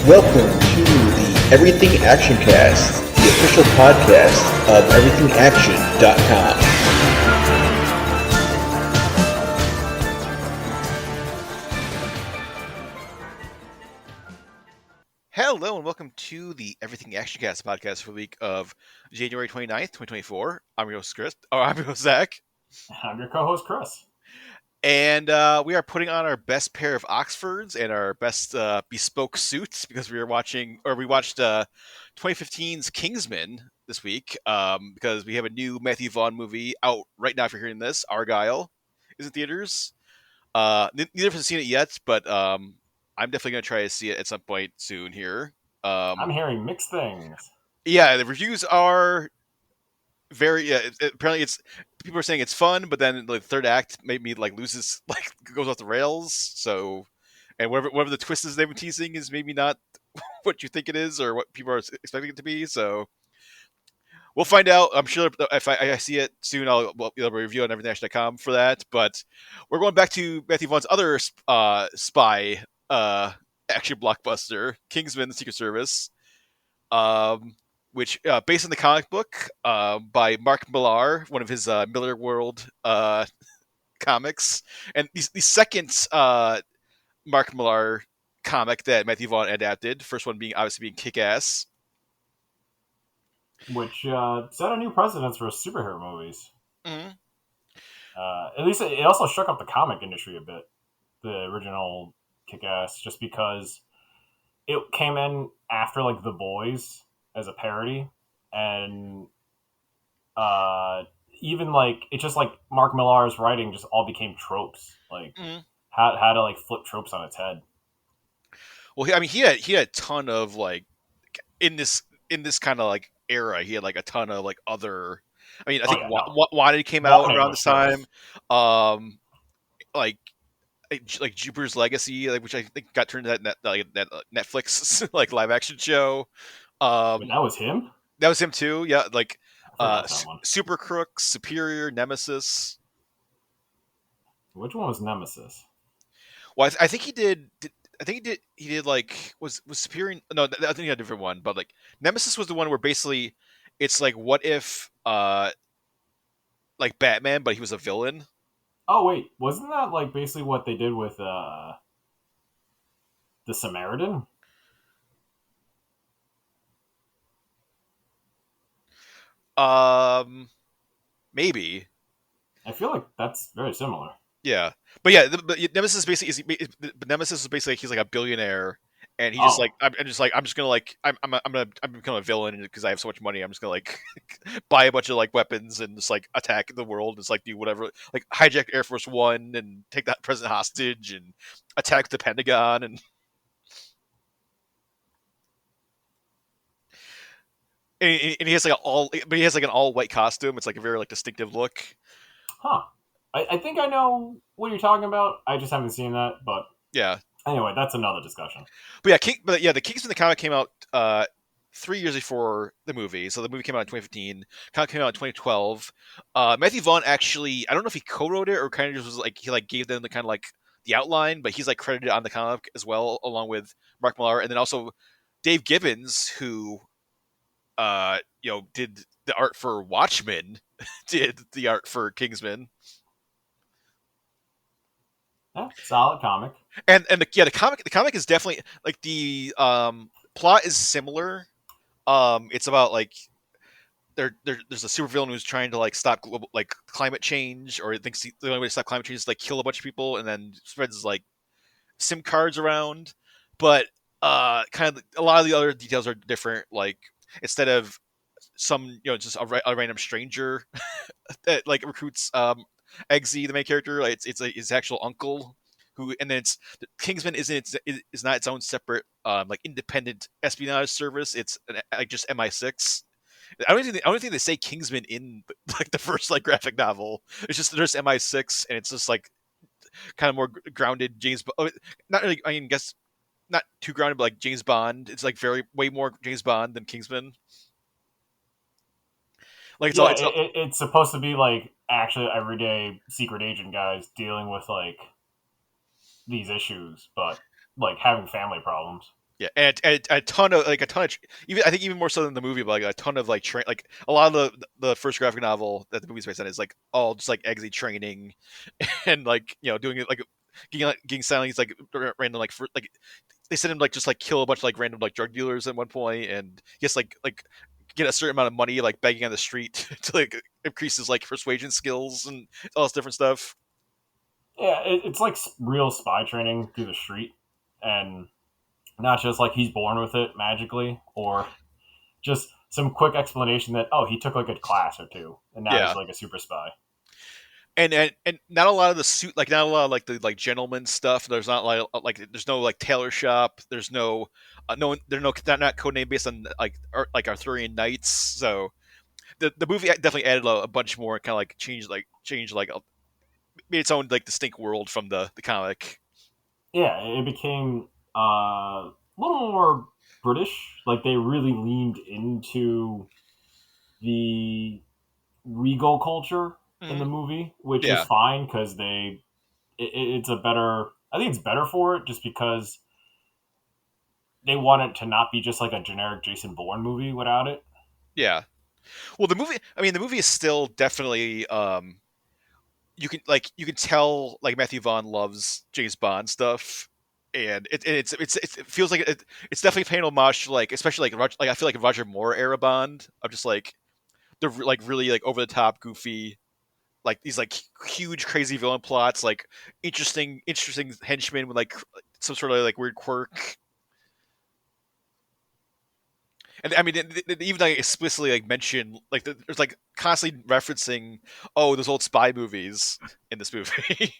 Welcome to the Everything Actioncast, the official podcast of everythingaction.com. Hello and welcome to the Everything Actioncast podcast for the week of January 29th, 2024. I'm your host, Chris. I'm your host, Zach. I'm your co-host, Chris. And we are putting on our best pair of Oxfords and our best bespoke suits because we watched 2015's Kingsman this week because we have a new Matthew Vaughn movie out right now. If you're hearing this, Argylle is in theaters. Neither of us have seen it yet, but I'm definitely going to try to see it at some point soon here. I'm hearing mixed things. Yeah, the reviews are very. Apparently, it's people are saying it's fun, but then the third act maybe loses, goes off the rails. So, and whatever the twist is they've been teasing is maybe not what you think it is or what people are expecting it to be. So, we'll find out. I'm sure if I see it soon, I'll review on everythingaction.com for that. But we're going back to Matthew Vaughn's other spy action blockbuster, Kingsman: The Secret Service. Which based on the comic book by Mark Millar, one of his Millar World comics, and the second Mark Millar comic that Matthew Vaughn adapted. First one being obviously being Kick-Ass, which set a new precedence for superhero movies. Mm-hmm. At least it also shook up the comic industry a bit. The original Kick-Ass, just because it came in after The Boys as a parody, and even it's just Mark Millar's writing just all became tropes, how to flip tropes on its head. Well, I mean, he had a ton of in this kind of era, he had a ton of other. I mean, I think Wanted came out around this time. Like Jupiter's Legacy, which I think got turned into that Netflix live action show. But that was him. That was him too. Yeah, Super Crooks, Superior, Nemesis. Which one was Nemesis? Well, I think he did. I think he did was Superior. No, I think he had a different one. But Nemesis was the one where basically it's what if Batman, but he was a villain. Oh wait, wasn't that basically what they did with the Samaritan? Maybe. I feel like that's very similar. Yeah, but yeah, Nemesis basically Nemesis is basically he's a billionaire, and he just I'm gonna become a villain because I have so much money. I'm just gonna buy a bunch of weapons and just attack the world and just do whatever, hijack Air Force One and take that president hostage and attack the Pentagon and. And he has an all white costume. It's a very distinctive look. Huh. I think I know what you're talking about. I just haven't seen that, but yeah. Anyway, that's another discussion. But yeah, the Kingsman the comic came out 3 years before the movie. So the movie came out in 2015. Comic came out in 2012. Matthew Vaughn actually, I don't know if he co-wrote it or kind of just was he gave them the kind of the outline, but he's credited on the comic as well, along with Mark Millar, and then also Dave Gibbons, who did the art for Watchmen, did the art for Kingsman. Yeah, solid comic. And the comic is definitely the plot is similar. It's about there's a supervillain who's trying to stop global climate change, or thinks the only way to stop climate change is kill a bunch of people, and then spreads SIM cards around. But kind of a lot of the other details are different. Instead of some just a random stranger that recruits Eggsy, the main character, it's his actual uncle who, and then it's Kingsman is not its own separate independent espionage service. It's just MI6. I don't think they say Kingsman in the first graphic novel. It's just there's MI6, and it's just kind of more grounded James. Not really. I mean, guess not too grounded, but James Bond. It's way more James Bond than Kingsman. It's supposed to be actually everyday secret agent guys dealing with these issues, but having family problems. Yeah, and a ton of even I think even more so than the movie, but like a ton of like like a lot of the first graphic novel that the movie's based on is like all just like Eggsy training, and like doing it like getting silent. He's like random like they send him like just like kill a bunch of like random like drug dealers at one point, and he has like get a certain amount of money like begging on the street to like increase his like persuasion skills and all this different stuff. Yeah, it's like real spy training through the street, and not just like he's born with it magically, or just some quick explanation that he took like a class or two, and now Yeah, he's like a super spy. and not a lot of the suit like not a lot of like the like gentleman stuff. There's not like there's no like tailor shop. There's no no there's no not codename based on like Arthurian knights. So the movie definitely added a bunch more, kind of like changed like made its own like distinct world from the comic. Yeah, it became a little more British. Like they really leaned into the regal culture in Hmm. the movie, which is Yeah, fine because it's a better. I think it's better for it just because they want it to not be just like a generic Jason Bourne movie without it. yeah. Well, the movie is still definitely you can tell like Matthew Vaughn loves James Bond stuff, and it feels like it's definitely paying homage to like especially like I feel like Roger Moore era Bond of just like the like really like over the top goofy like these like huge crazy villain plots, like interesting henchmen with like some sort of like weird quirk. And I mean, they even like explicitly like mention like there's like constantly referencing, oh, those old spy movies in this movie.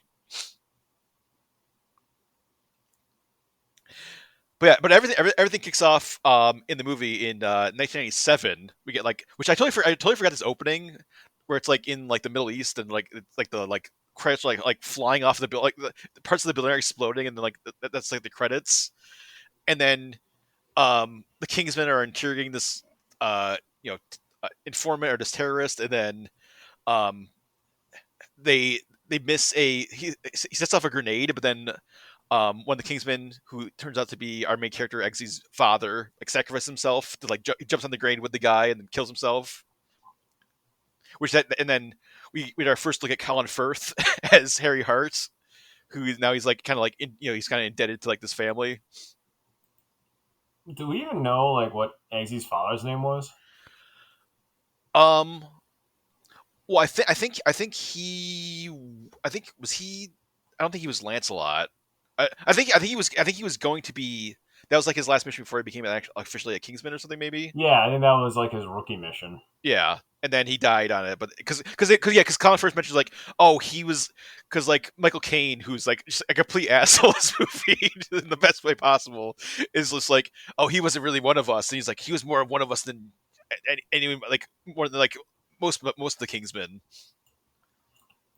But yeah, but everything kicks off in the movie in 1997. We get like, which I totally forgot this opening, where it's like in like the Middle East, and like it's like the like credits are, like flying off the building, like the parts of the building are exploding, and then like that's like the credits, and then the Kingsmen are interrogating this informant or this terrorist, and then um they they miss he sets off a grenade, but then one of the Kingsmen, who turns out to be our main character Eggsy's father, like sacrifices himself to like he jumps on the grenade with the guy and then kills himself. And then we had our first look at Colin Firth as Harry Hart, who now he's like kind of like he's kind of indebted to like this family. Do we even know like what Eggsy's father's name was? Um, well, I think was he. I don't think he was Lancelot. I think he was going to be. That was like his last mission before he became officially a Kingsman or something, maybe. Yeah, I think that was like his rookie mission. Yeah, and then he died on it, but because Colin first mentions like, oh, he was because like Michael Caine, who's like just a complete asshole in this movie in the best way possible, is just like, oh, he wasn't really one of us, and he's like, he was more one of us than anyone, like more than like most of the Kingsmen.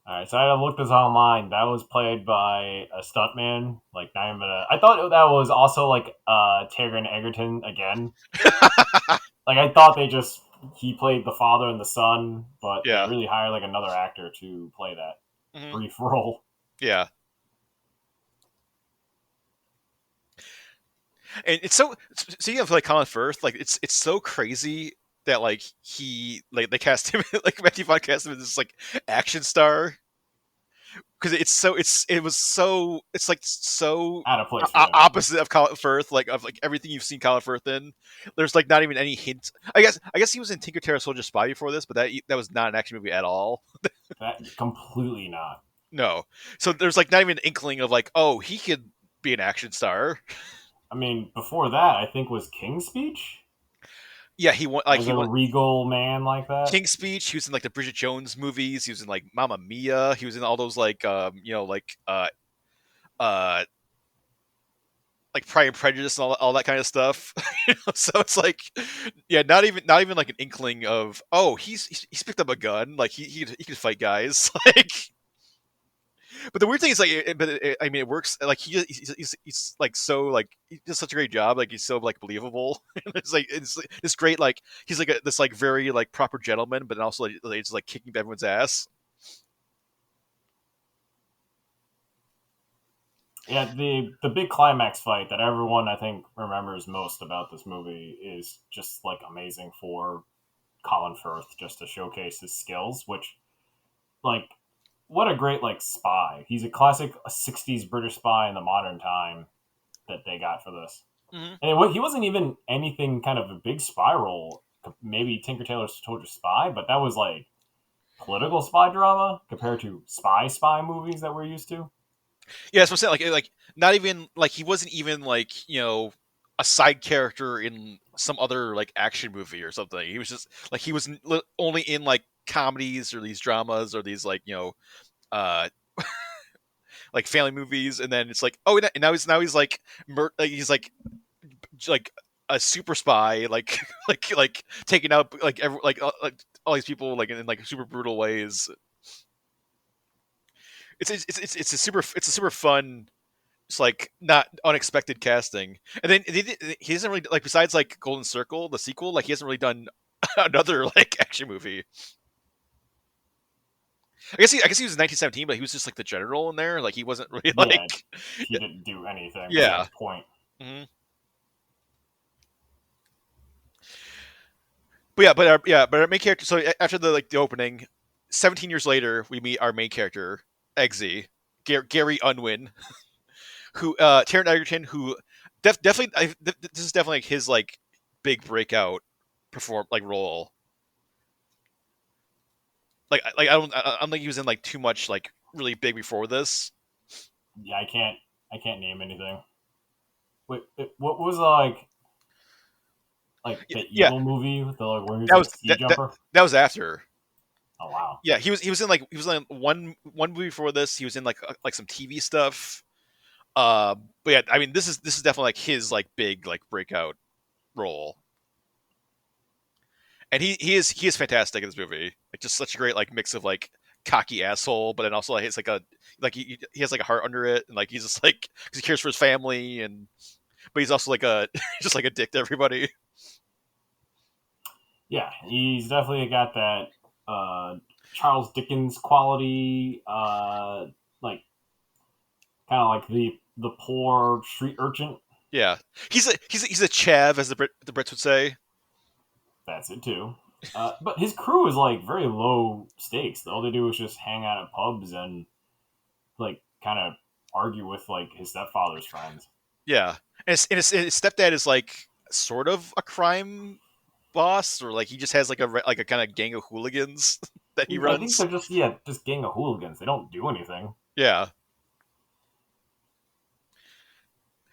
All right, so I had to look this online. That was played by a stuntman. Like, not even I thought that was also like Taron Egerton again. Like, I thought he played the father and the son, but they Yeah. really hired like another actor to play that Hmm. brief role. Yeah. And it's so speaking of like Colin Firth, like it's so crazy that like he like they cast him like Matthew Vaughn cast him as this like action star, because it was so it's like so Out of place for him. opposite of Colin Firth, like of like everything you've seen Colin Firth in. There's like not even any hint. I guess he was in Tinker Tailor Soldier Spy before this, but that was not an action movie at all. That completely not. No, so there's like not even an inkling of like, oh, he could be an action star. I mean, before that, I think was King's Speech. Yeah, Was a regal man like that. King's Speech. He was in like the Bridget Jones movies. He was in like Mamma Mia. He was in all those uh like Pride and Prejudice and all that kind of stuff. So it's like, yeah, not even like an inkling of, oh, he's picked up a gun. Like he could fight guys. Like, but the weird thing is like, I mean, it works. Like he's like so like he does such a great job. Like he's so like believable. It's great. Like he's like this like very like proper gentleman, but also like it's like kicking everyone's ass. Yeah, the big climax fight that everyone I think remembers most about this movie is just like amazing for Colin Firth just to showcase his skills, which like what a great like spy. He's a classic 60s British spy in the modern time that they got for this. Mm-hmm. And he wasn't even anything kind of a big spy role. Maybe Tinker Tailor Soldier Spy, but that was like political spy drama compared to spy movies that we're used to. Yeah, that's what I'm saying. Like not even like he wasn't even like a side character in some other like action movie or something. He was just like he was only in like comedies or these dramas or these like uh like family movies, and then it's like and now he's like he's like a super spy, like like taking out like like all these people like in like super brutal ways. It's a super fun. It's like not unexpected casting, and then he hasn't really like besides like Golden Circle, the sequel, like he hasn't really done another like action movie. I guess he was in 1917, but he was just like the general in there. Like he wasn't really Yeah, like he didn't do anything yeah. besides point. Mm-hmm. But our main character. So after the opening, 17 years later, we meet our main character, Eggsy, Gary Unwin, who Taron Egerton, who definitely this is definitely like his like big breakout perform like role. Like I don't think he was in like too much like really big before this. Yeah, I can't name anything. Wait, what was like the Yeah, evil movie with the like where he was that like was a sea jumper? that was after. Oh wow. Yeah, he was in one movie before this. He was in like some TV stuff. But yeah, I mean this is definitely like his like big like breakout role, and he is fantastic in this movie. Like just such a great like mix of like cocky asshole, but then also like it's like a like he has like a heart under it, and like he's just like because he cares for his family, and but he's also like a just like a dick to everybody. Yeah, he's definitely got that Charles Dickens quality, like kind of like the poor street urchin. Yeah, he's a chav, as the Brits would say. That's it too. But his crew is like very low stakes. All they do is just hang out at pubs and like kind of argue with like his stepfather's friends. Yeah, and his stepdad is like sort of a crime boss, or like he just has like a kind of gang of hooligans that he I think runs. they're just just gang of hooligans. They don't do anything. Yeah,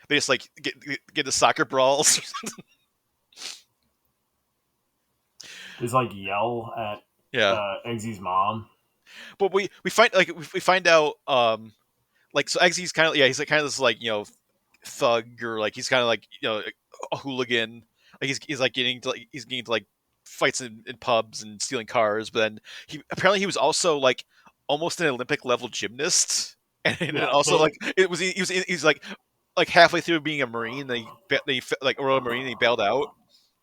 they just like get the soccer brawls. Just like yell at Yeah, Eggsy's mom. but we find out like so Eggsy's kind of he's like kind of this like thug, or like he's kind of like a hooligan. Like he's like he's getting to like fights in pubs and stealing cars, but then he was also like almost an Olympic level gymnast, and then Yeah, also like he's like halfway through being a Marine, they like a Royal Marine, and he bailed out.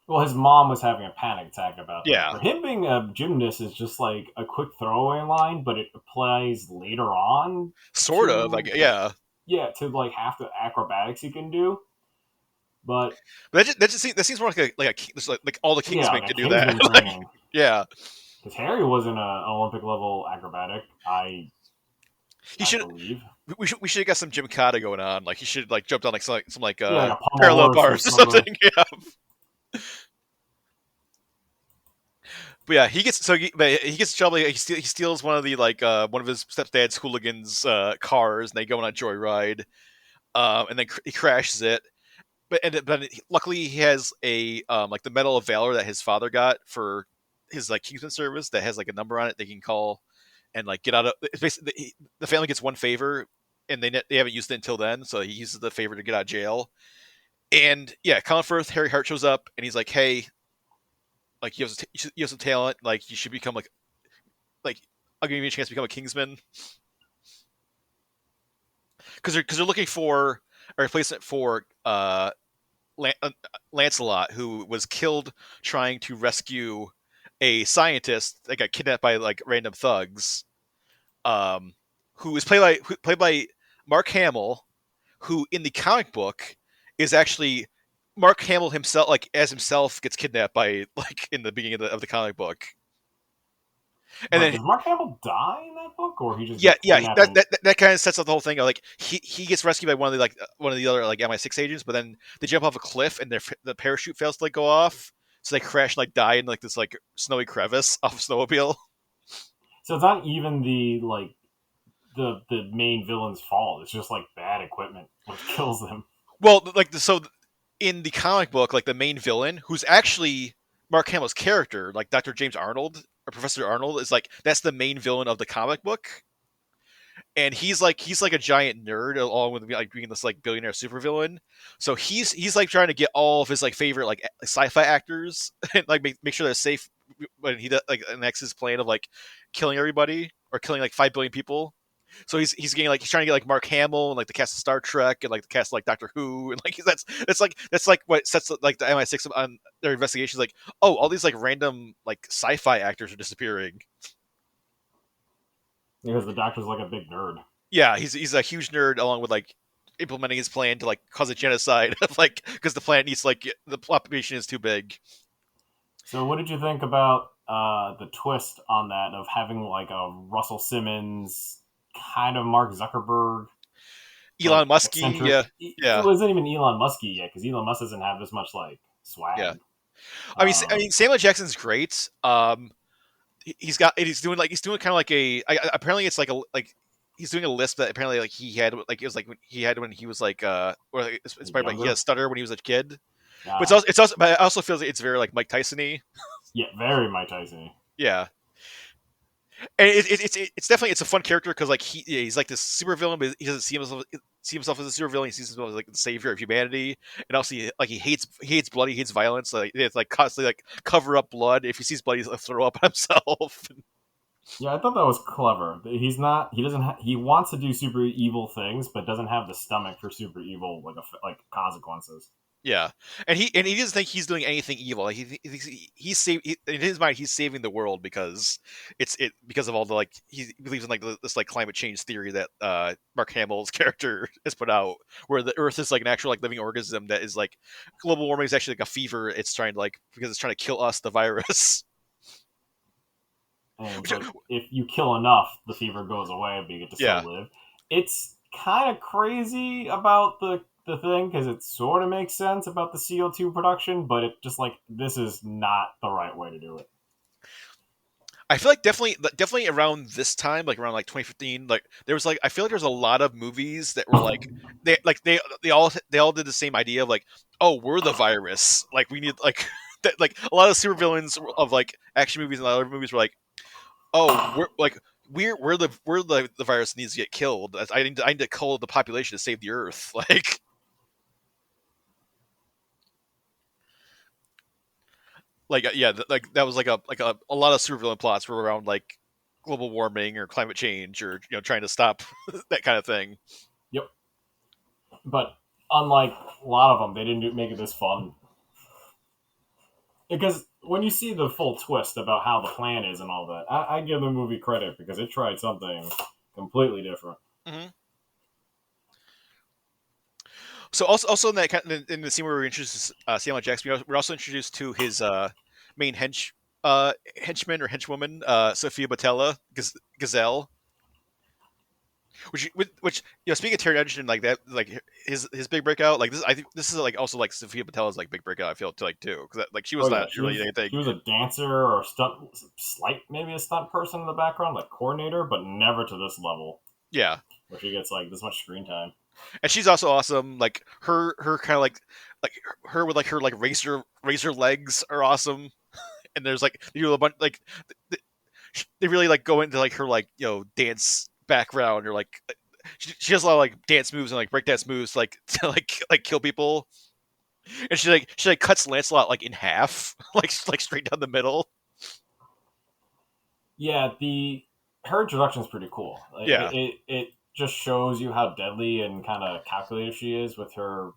well, his mom was having a panic attack about that. Yeah, For him being a gymnast is just like a quick throwaway line, but it applies later on sort of. to Like yeah, to like half the acrobatics he can do. But but that seems more like all the yeah, Kingsmen like a can do that. Kingsman Like, training. yeah, Because Harry wasn't an Olympic level acrobatic, he I should. believe. We should have got some Jim Cotta going on. Like he should like jumped on like some like Yeah, like a pommel parallel horse or bars or something. something. Yeah. But yeah, he gets in trouble. He steals one of the one of his stepdad's hooligans' cars, and they go on a joyride. And then he crashes it. But luckily he has a like the Medal of Valor that his father got for his like Kingsman service that has like a number on it they can call and like get out of. It's basically the family gets one favor, and they haven't used it until then, so he uses the favor to get out of jail. And yeah, Colin Firth, Harry Hart shows up, and he's like, "Hey, like you have some talent. Like you should become like I'll give you a chance to become a Kingsman." Because they're looking for a replacement for Lancelot, who was killed trying to rescue a scientist that got kidnapped by like random thugs. Who is played by Mark Hamill, who in the comic book is actually Mark Hamill himself, like as himself, gets kidnapped by like in the beginning of the comic book, and But then does Mark Hamill die in that book, or he just yeah, gets yeah, kidnapped? that kind of sets up the whole thing. Like he gets rescued by one of the other like MI6 agents, but then they jump off a cliff and the parachute fails to like go off, so they crash and like die in like this like snowy crevice off a snowmobile. So it's not even the main villain's fault. It's just like bad equipment which kills them. Well, like so in the comic book, like the main villain, who's actually Mark Hamill's character, like Dr. James Arnold or Professor Arnold, is like that's the main villain of the comic book. And he's like a giant nerd along with like being this like billionaire supervillain. So he's like trying to get all of his like favorite like sci-fi actors and like make sure they're safe when he like enacts his plan of like killing everybody or killing like 5 billion people. So he's getting like he's trying to get like Mark Hamill and like the cast of Star Trek and like the cast of like Doctor Who and like that's like what sets like the MI6 on their investigations. Like, oh, all these like random like sci-fi actors are disappearing. Because the Doctor's like a big nerd. Yeah, he's a huge nerd along with like implementing his plan to like cause a genocide of like because the planet needs like the population is too big. So what did you think about the twist on that of having like a Russell Simmons kind of Mark Zuckerberg, Elon like Musky, eccentric? yeah, It wasn't even Elon Musky yet because Elon Musk doesn't have this much like swag. yeah. I mean, Samuel Jackson's great. He's doing kind of like apparently it's like a like he's doing a lisp that apparently like he had like it was like when he was like or like, it's probably like he had a stutter when he was a kid. But it's also but it also feels like it's very like Mike Tyson-y. Yeah, very Mike Tyson. Yeah. And it's definitely it's a fun character because like he's like this super villain, but he doesn't see himself as a super villain. He sees himself as like the savior of humanity, and also like he hates blood, he hates violence. Like it's like constantly like cover up blood. If he sees blood, he's like throw up on himself. Yeah, I thought that was clever. He doesn't he wants to do super evil things, but doesn't have the stomach for super evil like consequences. Yeah, and he doesn't think he's doing anything evil. Like in his mind he's saving the world because because of all the like he believes in like this like climate change theory that Mark Hamill's character has put out, where the Earth is like an actual like living organism that is like global warming is actually like a fever. It's trying to like because it's trying to kill us, the virus. And but if you kill enough, the fever goes away, but you get to still live. It's kind of crazy about the thing because it sort of makes sense about the CO2 production, but it just like this is not the right way to do it. I feel like definitely around this time, like around like 2015, like there was like I feel like there's a lot of movies that were like they all did the same idea of like, oh, we're the virus, like we need like that, like a lot of supervillains of like action movies and other movies were like, oh, we're the virus needs to get killed. I need to cull the population to save the Earth, like that was like a lot of supervillain plots were around like global warming or climate change or trying to stop that kind of thing. Yep. But unlike a lot of them, they didn't make it this fun. Because when you see the full twist about how the plan is and all that, I give the movie credit because it tried something completely different. Mm-hmm. So also in that in the scene where we're introduced to Samuel Jackson, we're also introduced to his main henchman or henchwoman, Sophia Botella Gazelle. Which speaking of Taron Egerton, like that, like his big breakout, like this, I think this is like also like Sophia Botella's like big breakout. I feel like too, because like she was not really anything. She was a dancer or maybe a stunt person in the background, like coordinator, but never to this level. Yeah, where she gets like this much screen time. And she's also awesome. Like her kind of like her with like her like razor legs are awesome. And there's like a bunch like they really like go into like her like dance background or like she has a lot of like dance moves and like breakdance moves like to like kill people. And she cuts Lancelot like in half, like straight down the middle. Yeah, her introduction is pretty cool. Like, yeah, it just shows you how deadly and kind of calculated she is with her.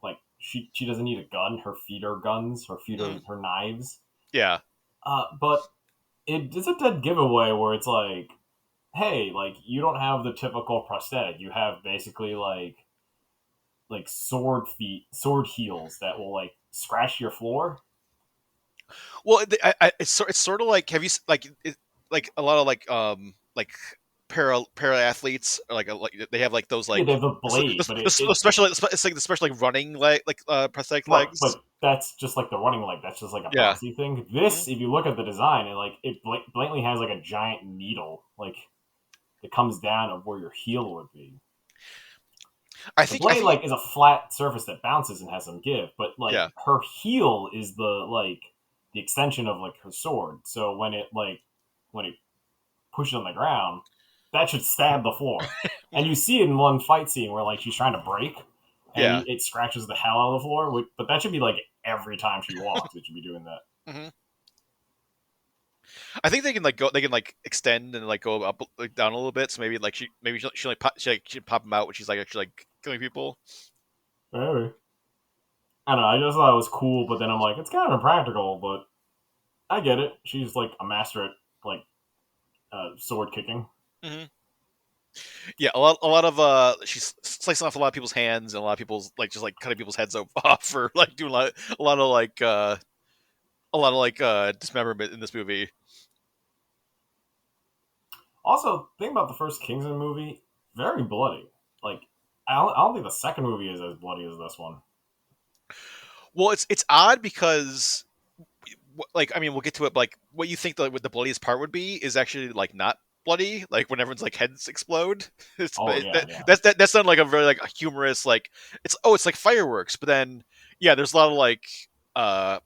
Like she doesn't need a gun. Her feet are guns. Her feet are her knives. Yeah. But it's a dead giveaway where it's like, hey, like you don't have the typical prosthetic. You have basically like like sword heels that will like scratch your floor. Well, it's sort of like, have you like a lot of like para athletes like they have like those Yeah, like they have a blade, but special, it's like the special like running leg, like prosthetic right, legs. but that's just like the running leg. That's just like a Yeah. bouncy thing. Mhm. This, if you look at the design, it blatantly has like a giant needle, like it comes down of where your heel would be. The I blade think like is a flat surface that bounces and has some give, but like yeah. her heel is the extension of like her sword. So when it pushes on the ground, that should stab the floor. And you Mhm. see it in one fight scene where like she's trying to break, and Yeah. it scratches the hell out of the floor. But that should be like every time she walks, it should be doing that. Hmm. I think they can like extend and like go up like down a little bit. So maybe she like she pop them out when she's like actually like killing people. Maybe. I don't know. I just thought it was cool, but then I'm like, it's kind of impractical. But I get it. She's like a master at like sword kicking. Hmm. Yeah, a lot of she's slicing off a lot of people's hands and a lot of people's like just like cutting people's heads off for like doing a lot of like dismemberment in this movie. Also, think about the first Kingsman movie, very bloody. Like, I don't think the second movie is as bloody as this one. Well, it's odd because like I mean we'll get to it, but like what you think what the bloodiest part would be is actually like not bloody, like when everyone's like heads explode. Oh yeah, yeah. That's done like a very like humorous like it's like fireworks, but then yeah, there's a lot of uh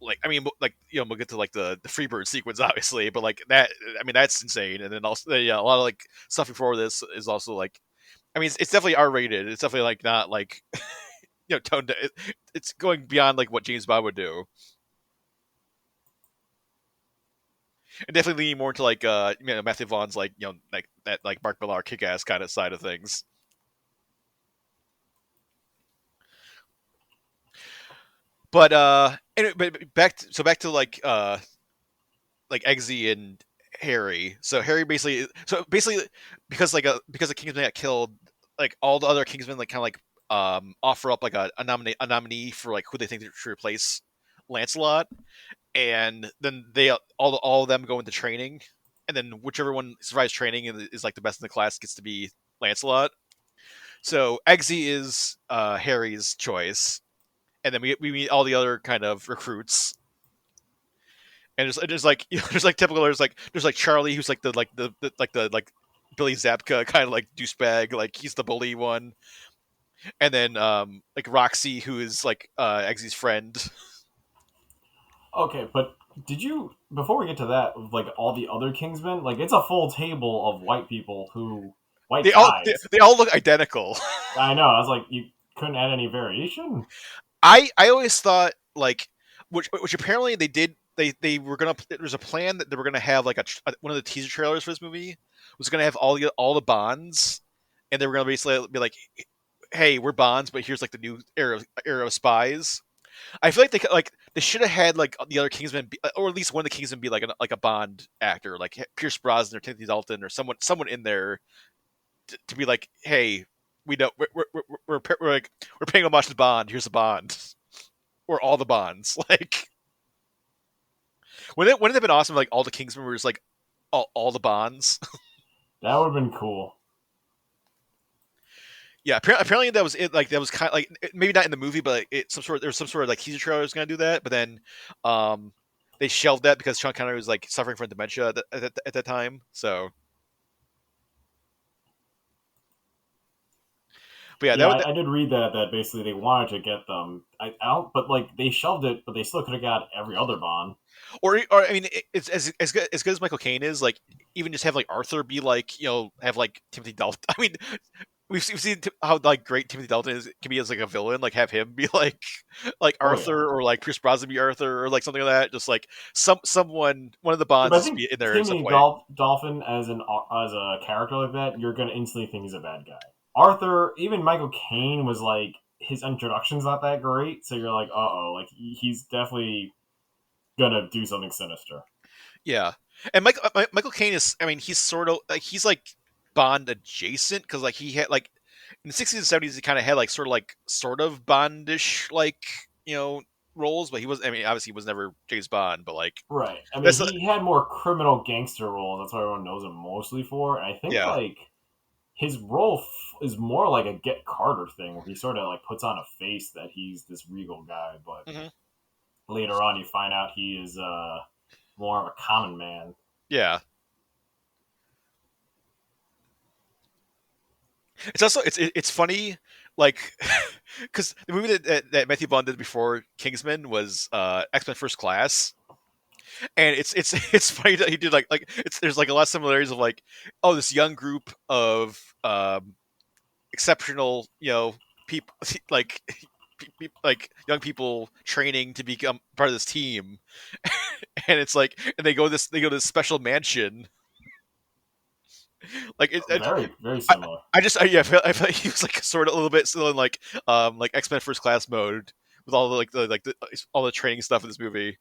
like I mean like we'll get to like the Freebird sequence obviously, but like that I mean that's insane, and then also yeah a lot of like stuff before this is also like I mean it's definitely R-rated. It's definitely like not like toned down. It's going beyond like what James Bond would do. And definitely leaning more into like Matthew Vaughn's like like that like Mark Millar kick ass kind of side of things. But anyway, but back to like Eggsy and Harry. So Harry basically because the Kingsman got killed, like all the other Kingsmen like kind of like offer up like a nominee for like who they think should replace Lancelot, and then all of them go into training, and then whichever one survives training and is like the best in the class gets to be Lancelot. So Eggsy is Harry's choice, and then we meet all the other kind of recruits, and there's like there's like typical there's like Charlie who's like the Billy Zabka kind of like douchebag, like he's the bully one, and then like Roxy who is like Eggsy's friend. Okay, but did you before we get to that, like all the other Kingsmen, like it's a full table of white people who white guys. They all look identical. I know. I was like, you couldn't add any variation. I always thought like which apparently they did they were gonna there was a plan that they were gonna have like one of the teaser trailers for this movie was gonna have all the Bonds, and they were gonna basically be like, hey, we're Bonds, but here's like the new era of spies. I feel like they should have had like the other Kingsmen or at least one of the Kingsmen be like a Bond actor, like Pierce Brosnan or Timothy Dalton or someone in there to be like, hey, we know we're paying homage to Bond. Here's a Bond or all the Bonds. Like, wouldn't it have been awesome? If, like all the Kingsmen were just like all the Bonds. That would have been cool. Yeah, apparently that was it. Like that was kind of like maybe not in the movie, but like, there's some sort of like teaser trailer was going to do that, but then they shelved that because Sean Connery was like suffering from dementia at that time. So, but yeah, Yeah, I did read that basically they wanted to get them. I don't, but like they shelved it, but they still could have got every other Bond. or I mean, it's as good as Michael Caine is. Like even just have like Arthur be like have like Timothy Dalton. I mean, we've seen how like great Timothy Dalton can be as like a villain. Like have him be like Oh yeah. Arthur or like Pierce Brosnan be Arthur or like something like that. Just like someone one of the Yeah, Bonds but I just think be in there in some Timmy way. Dolphin as a character like that, you're gonna instantly think he's a bad guy. Arthur, even Michael Caine was like his introduction's not that great, so you're like, like he's definitely gonna do something sinister. Yeah, and Michael Caine is. I mean, he's sort of like he's like Bond adjacent because like he had like in the 60s and 70s, he kind of had like sort of Bondish like roles, but he was. I mean, obviously, he was never James Bond, but like Right. I mean, that's he had more criminal gangster roles. That's what everyone knows him mostly for. And I think yeah. like his role is more like a Get Carter thing, where he sort of like puts on a face that he's this regal guy, but Hmm. later on you find out he is more of a common man. Yeah. It's also it's funny like because the movie that Matthew Vaughn did before Kingsman was X-Men First Class, and it's funny that he did like it's there's like a lot of similarities of like, oh, this young group of exceptional people like like young people training to become part of this team, and it's like, and they go to this special mansion like Very, very I, similar. yeah, I felt like he was like sort of a little bit still in like X-Men First Class mode with all the all the training stuff in this movie,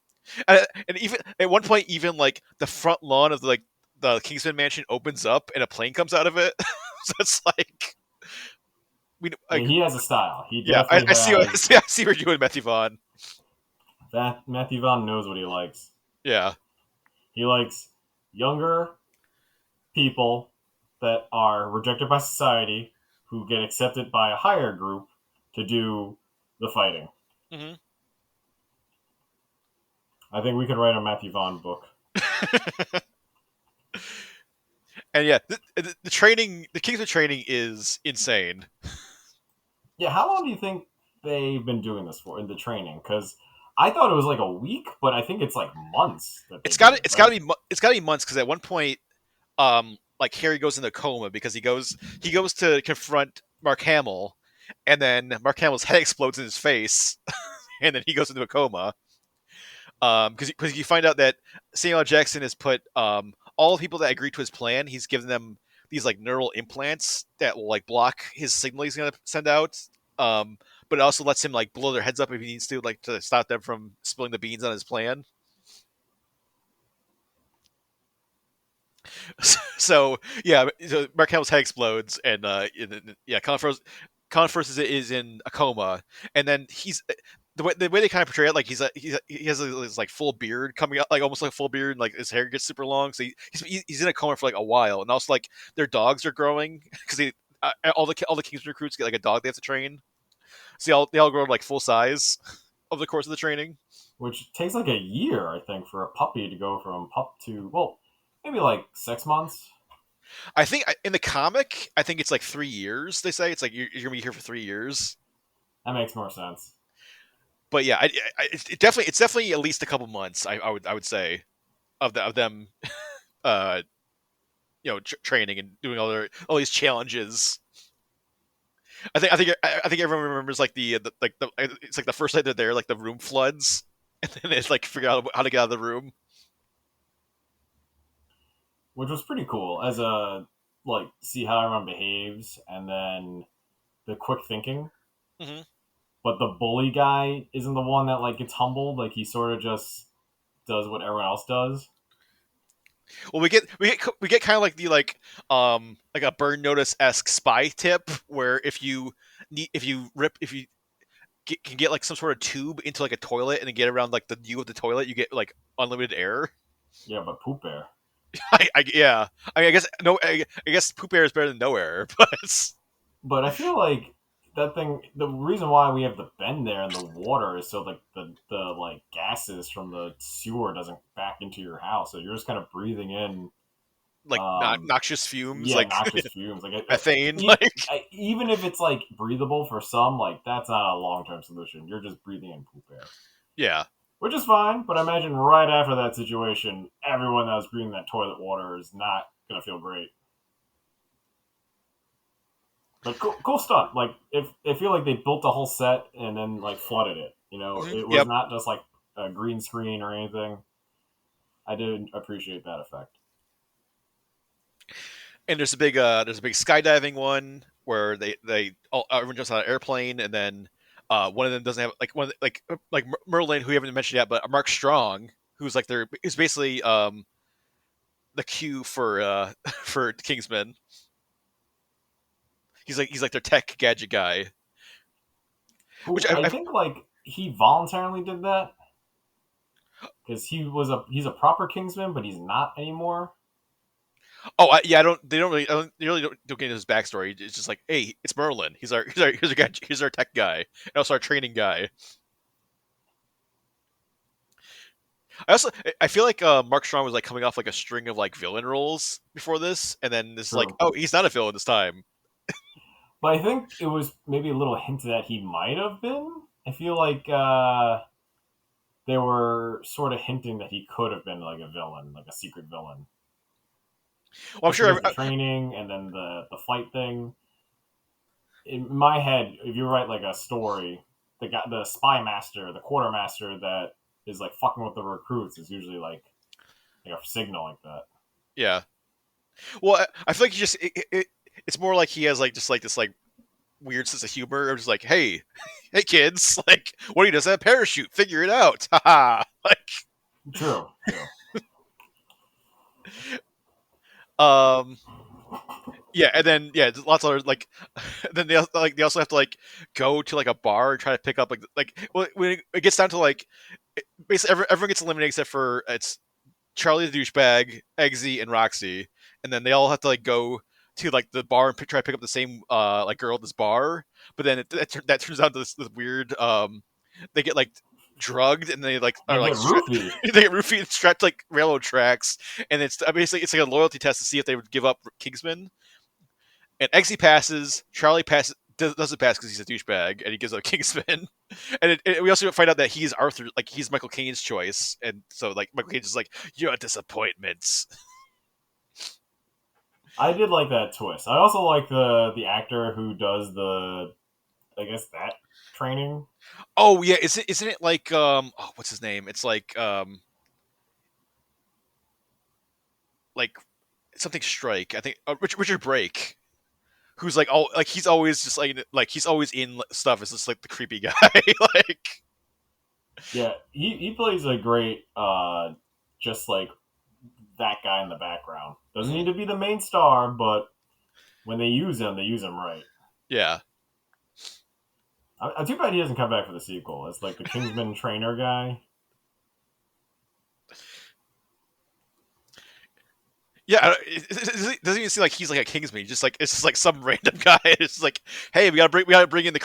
and even at one point, even like the front lawn of the Kingsman mansion opens up and a plane comes out of it. So it's like we I like mean, he has a style. He yeah, definitely I see has. I see what you're doing, Matthew Vaughn. That Matthew Vaughn knows what he likes. Yeah, He likes younger people that are rejected by society who get accepted by a higher group to do the fighting. hmm I think we could write a Matthew Vaughn book. and yeah, the training, the Kingsman training is insane. Yeah, how long do you think they've been doing this for in the training? Because I thought it was like a week, but I think it's like months that they do it, It's got right? to be it's got to be months because at one point like Harry goes into a coma because he goes to confront Mark Hamill, and then Mark Hamill's head explodes in his face, and then he goes into a coma. Because you find out that Samuel L. Jackson has put all the people that agreed to his plan. He's given them these like neural implants that will like block his signal he's gonna send out. But it also lets him like blow their heads up if he needs to, like to stop them from spilling the beans on his plan. So yeah, so Mark Hamill's head explodes, and yeah, Colin Firth is in a coma, and then he's the way they kind of portray it, like he has this like full beard coming out, like almost like a full beard, and like his hair gets super long, so he's in a coma for like a while, and also like their dogs are growing because all the Kingsman recruits get like a dog they have to train, so they all grow like full size over the course of the training. Which takes like a year, I think, for a puppy to go from pup to, well, maybe like 6 months. I think in the comic, I think it's like 3 years. They say it's like you're gonna be here for 3 years. That makes more sense. But yeah, it's definitely at least a couple months. I would say of them, uh, training and doing all these challenges. I think everyone remembers like the it's like the first night they're there, like the room floods, and then it's like figure out how to get out of the room. Which was pretty cool as a, like, see how everyone behaves and then the quick thinking. Hmm. But the bully guy isn't the one that like gets humbled. Like he sort of just does what everyone else does. Well, we get kind of like the like a burn notice esque spy tip where if you can get like some sort of tube into like a toilet and then get around like the U of the toilet, you get like unlimited air. Yeah, but poop bear. Yeah. I mean, I guess no. I guess poop air is better than no air, but But I feel like that thing. The reason why we have the bend there in the water is so like the like gases from the sewer doesn't back into your house. So you're just kind of breathing in. like noxious fumes, Yeah, like noxious fumes. Like methane. Like even if it's like breathable for some, like that's not a long term solution. You're just breathing in poop air. yeah, Which is fine, but I imagine right after that situation, everyone that was breathing that toilet water is not gonna feel great. But cool stunt. Like, if I feel like they built the whole set and then like flooded it. You know, it was yep. not just like a green screen or anything. I did appreciate that effect. And there's a big skydiving one where everyone jumps on an airplane, and then one of them doesn't have like like Merlin, who we haven't mentioned yet, but Mark Strong, who's like is basically the Q for for Kingsman. He's like their tech gadget guy. Who Which I think like he voluntarily did that because he's a proper Kingsman, but he's not anymore. Yeah, I don't. They don't really. Don't get into his backstory. It's just like, hey, it's Merlin. He's our tech guy, and also our training guy. I feel like Mark Strong was like coming off like a string of like villain roles before this, and then this is like, True. oh, he's not a villain this time. But I think it was maybe a little hint that he might have been. I feel like they were sort of hinting that he could have been like a villain, like a secret villain. Well, I'm sure. The training and then the fight thing. In my head, if you write like a story, the spy master, the quartermaster that is like fucking with the recruits is usually like a signal like that. Yeah. Well, I feel like it's more like he has like just like this like weird sense of humor. I'm just like, hey, hey kids, like, what do you does that parachute? Figure it out, haha. Like, True. Yeah, and then lots of other like, then they also have to like go to like a bar and try to pick up like when it gets down to like, basically everyone gets eliminated except for it's Charlie the douchebag, Eggsy, and Roxy, and then they all have to like go to like the bar and try to pick up the same like girl at this bar, but then that turns out to this weird they get like drugged and they like are like roofied. they get roofied and strapped to, like railroad tracks, and it's basically it's like a loyalty test to see if they would give up Kingsman. And Eggsy passes, Charlie doesn't pass because he's a douchebag, and he gives up Kingsman. And we also find out that he's Arthur, like he's Michael Caine's choice, and so like Michael Caine is like, "You're a disappointment." I did like that twist. I also like the actor who does I guess that training. Oh yeah, isn't it like what's his name? It's like something Strike. I think Richard Brake. Who's like he's always just like he's always in stuff as just like the creepy guy. Like, yeah, he plays a great just like that guy in the background. Doesn't need to be the main star, but when they use him right. Yeah. I'm too bad he doesn't come back for the sequel. It's like the Kingsman trainer guy. Yeah, it doesn't even seem like he's like a Kingsman. Just like it's just like some random guy. It's just like, hey, we gotta bring in the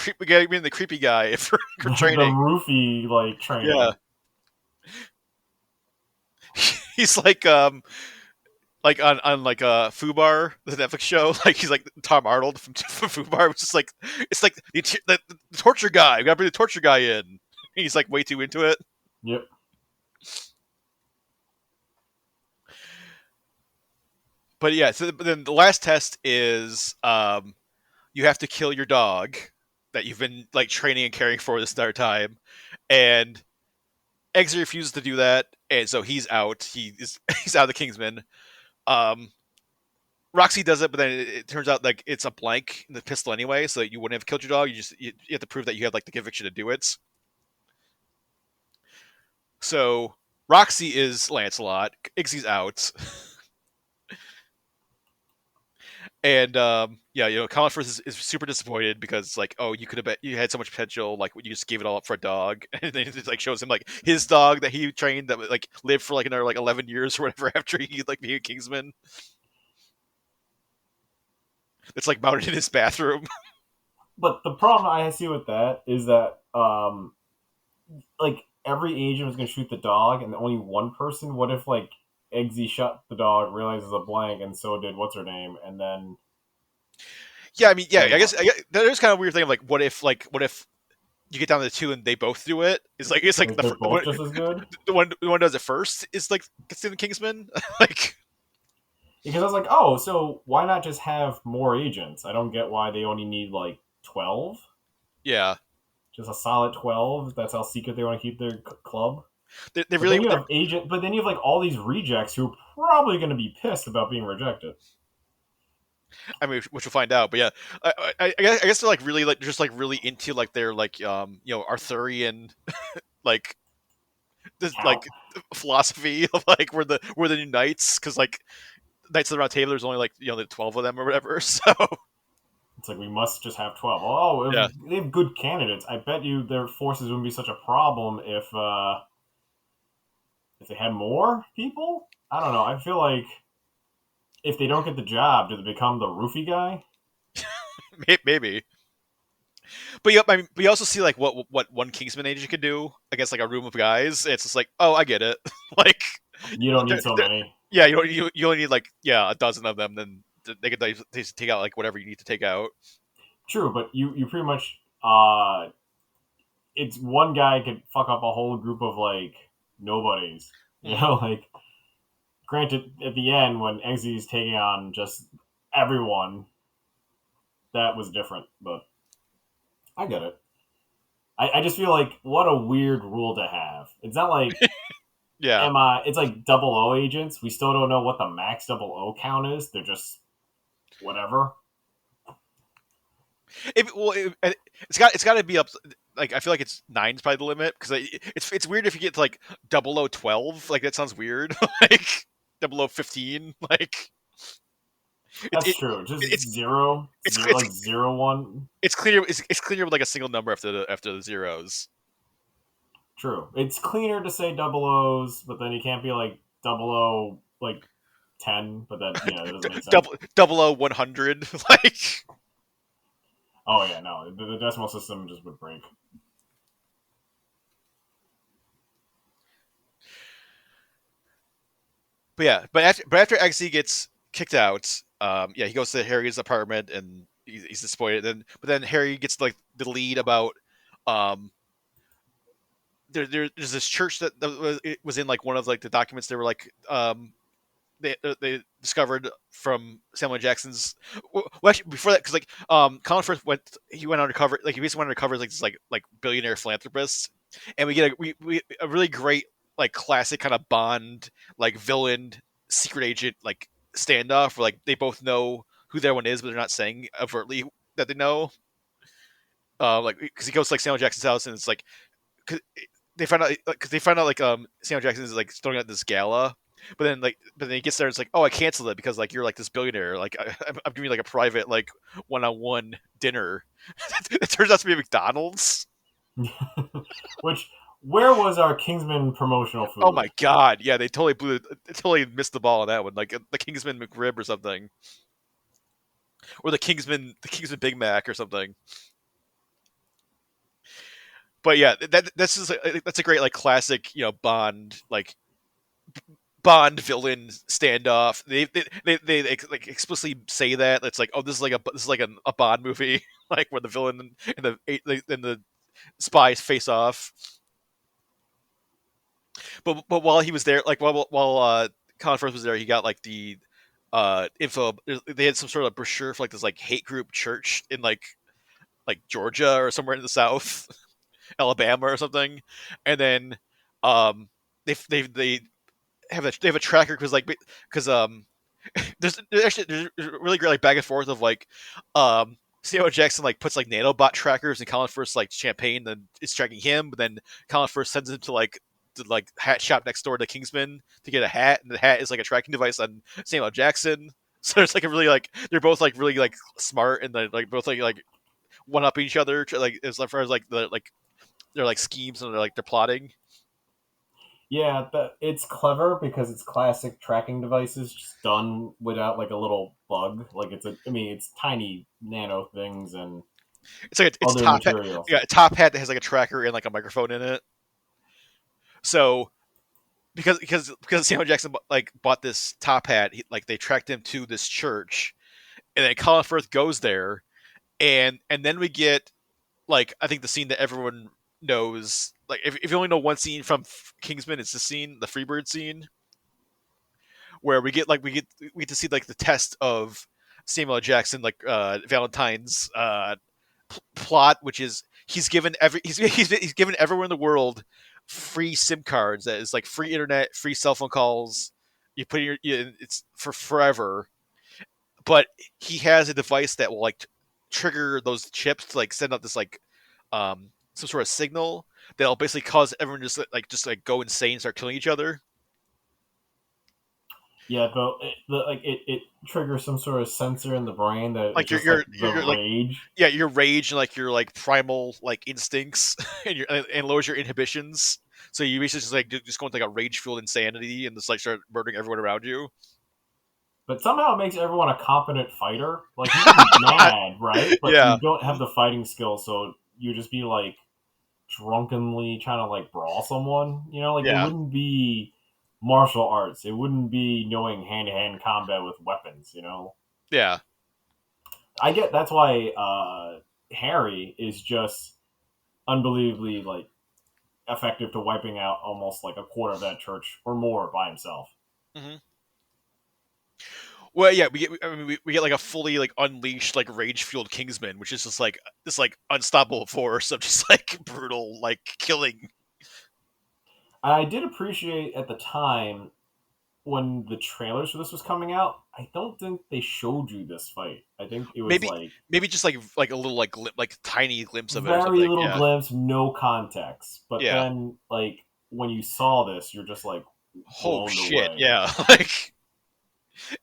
creepy guy for training. The roofie like trainer. Yeah. He's like on like Fubar, the Netflix show. Like he's like Tom Arnold from Fubar, which is like it's like the torture guy. We gotta bring the torture guy in. He's like way too into it. Yep. But yeah, so then the last test is you have to kill your dog that you've been like training and caring for this entire time, and Eggsy refuses to do that, and so he's out. He's out of the Kingsman. Roxy does it, but then it turns out like it's a blank in the pistol anyway, so you wouldn't have killed your dog. You have to prove that you have like the conviction to do it. So Roxy is Lancelot. Iggsy's out. And Colin Firth is super disappointed because like, oh, you had so much potential, like you just gave it all up for a dog, and then it like shows him like his dog that he trained that like lived for like another like 11 years or whatever after he like became a Kingsman. It's like mounted in his bathroom. But the problem I see with that is that like every agent was going to shoot the dog, and only one person. What if like Eggsy shot the dog, realizes a blank, and so did what's her name, and then yeah, I mean, yeah, I guess that is kind of a weird thing of like, what if you get down to the two and they both do it? It's like they're both just as good. The one does it first is like considered Kingsman, like. Because I was like, oh, so why not just have more agents? I don't get why they only need like 12. Yeah, just a solid 12. That's how secret they want to keep their club. They really have agent, but then you have like all these rejects who are probably going to be pissed about being rejected. I mean, which we'll find out, but yeah, I guess they're like really like just like really into like their like Arthurian like this like philosophy of like we're the new knights, because like Knights of the Round Table there's only like the 12 of them or whatever. So It's like we must just have 12. Oh, Yeah. they have good candidates. I bet you their forces wouldn't be such a problem if they had more people. I don't know. I feel like if they don't get the job, do they become the roofie guy? Maybe. But you, I mean, but you also see like what one Kingsman agent could do against like a room of guys. It's just like, oh, I get it. Like, You don't they're, need so they're, many. yeah, you only need like a dozen of them. Then they could like, they just take out like whatever you need to take out. True, but you pretty much it's one guy could fuck up a whole group of like nobodies. You know, like granted at the end when Eggsy's taking on just everyone, that was different, but I get it. I just feel like what a weird rule to have. It's not like Yeah. it's like double O agents. We still don't know what the max double O count is. They're just whatever. It's got to be up. Like I feel like it's nine's probably the limit because it's weird if you get to like 0012. Like that sounds weird. Like 0015. Like That's it, true. Just it's zero, it's zero, it's like 0, 1. it's cleaner. It's cleaner with like a single number after the zeros. True. It's cleaner to say double O's, but then you can't be like double O like 10. But that that doesn't make sense. Double O 100. Like Oh yeah, no, the decimal system just would break. but yeah, but after XZ gets kicked out, yeah, he goes to Harry's apartment and he's disappointed. But then Harry gets like the lead about um there's this church that it was in like one of like the documents. They were like they discovered from Samuel Jackson's. Well, actually, before that, because like Colin Firth went undercover. Like he basically went undercover as like this like billionaire philanthropist, and we get a really great like classic kind of Bond like villain secret agent like standoff where like they both know who the other one is, but they're not saying overtly that they know. Like because he goes to like Samuel Jackson's house and it's like 'cause they find out like Samuel Jackson is like throwing out this gala, but then he gets there and it's like, oh, I canceled it because like you're like this billionaire, like I'm giving you like a private like one-on-one dinner. It turns out to be a McDonald's. Which where was our Kingsman promotional food? Oh my god, yeah, they totally missed the ball on that one, like the Kingsman McRib or something, or the Kingsman Big Mac or something. But yeah, that's a great like classic Bond villain standoff. They like explicitly say that it's like, oh, this is like a Bond movie, like where the villain and the spies face off. But while he was there, like while Colin Firth was there, he got like the info. They had some sort of brochure for like this like hate group church in like Georgia or somewhere in the South, Alabama or something, and then they they have a tracker because there's really great like back and forth of like Samuel Jackson like puts like nanobot trackers in Colin Firth's like champagne, then it's tracking him, but then Colin Firth sends him to like the like hat shop next door to Kingsman to get a hat, and the hat is like a tracking device on Samuel Jackson. So it's like a really like they're both like really like smart and they're like both like one up each other like as far as like the like their like schemes and they're plotting. Yeah, it's clever because it's classic tracking devices just done without like a little bug. Like it's tiny nano things and It's like it's other top hat, materials. yeah, a top hat that has like a tracker and like a microphone in it. So because Samuel Jackson like bought this top hat, like they tracked him to this church, and then Colin Firth goes there, and then we get like I think the scene that everyone knows. Like if you only know one scene from Kingsman, it's the scene, the Freebird scene, where we get to see like the test of Samuel Jackson like Valentine's plot, which is he's given everyone in the world free SIM cards that is like free internet, free cell phone calls. You put it's for forever, but he has a device that will like trigger those chips to like send out this like some sort of signal that'll basically cause everyone just like go insane and start killing each other. Yeah, it triggers some sort of sensor in the brain that it's Like just like the you're like rage. yeah, your rage and like your like primal like instincts and lowers your inhibitions. So you basically just like just go into like a rage fueled insanity and just like start murdering everyone around you. But somehow it makes everyone a competent fighter. Like you can be mad, right? But Yeah, you don't have the fighting skills, so you just be like drunkenly trying to like brawl someone. You know, like it yeah, wouldn't be martial arts. It wouldn't be knowing hand to hand combat with weapons. You know, yeah. I get that's why Harry is just unbelievably like effective to wiping out almost like a quarter of that church or more by himself. Hmm. Well, yeah, we get like a fully like unleashed like rage fueled Kingsman, which is just like this like unstoppable force of just like brutal like killing. I did appreciate at the time when the trailers for this was coming out. I don't think they showed you this fight. I think it was Maybe like maybe just like a little like like tiny glimpse of it or very something. little Yeah, glimpse, no context. But yeah. then, like when you saw this, you're just like Oh blown shit, away. yeah. Like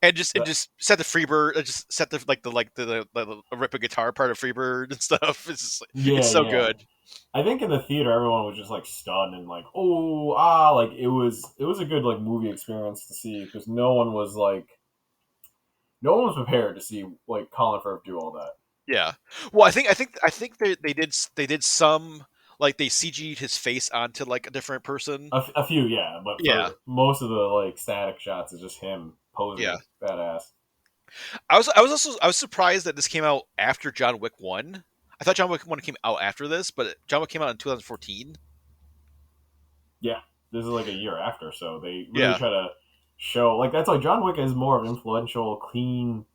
and But just set the Freebird, just set the the rip a guitar part of Freebird and stuff. It's yeah, so yeah. good. I think in the theater, everyone was just like stunned and like, oh, ah, like it was a good like movie experience to see because no one was prepared to see like Colin Firth do all that. Yeah. Well, I think they did some like they CG'd his face onto like a different person. A few, yeah, but Yeah. for most of the like static shots, it's just him Yeah. posing badass. I was surprised that this came out after John Wick 1. I thought John Wick 1 came out after this, but John Wick came out in 2014. Yeah, this is like a year after, so they really Yeah. try to show like that's why John Wick is more of an influential, clean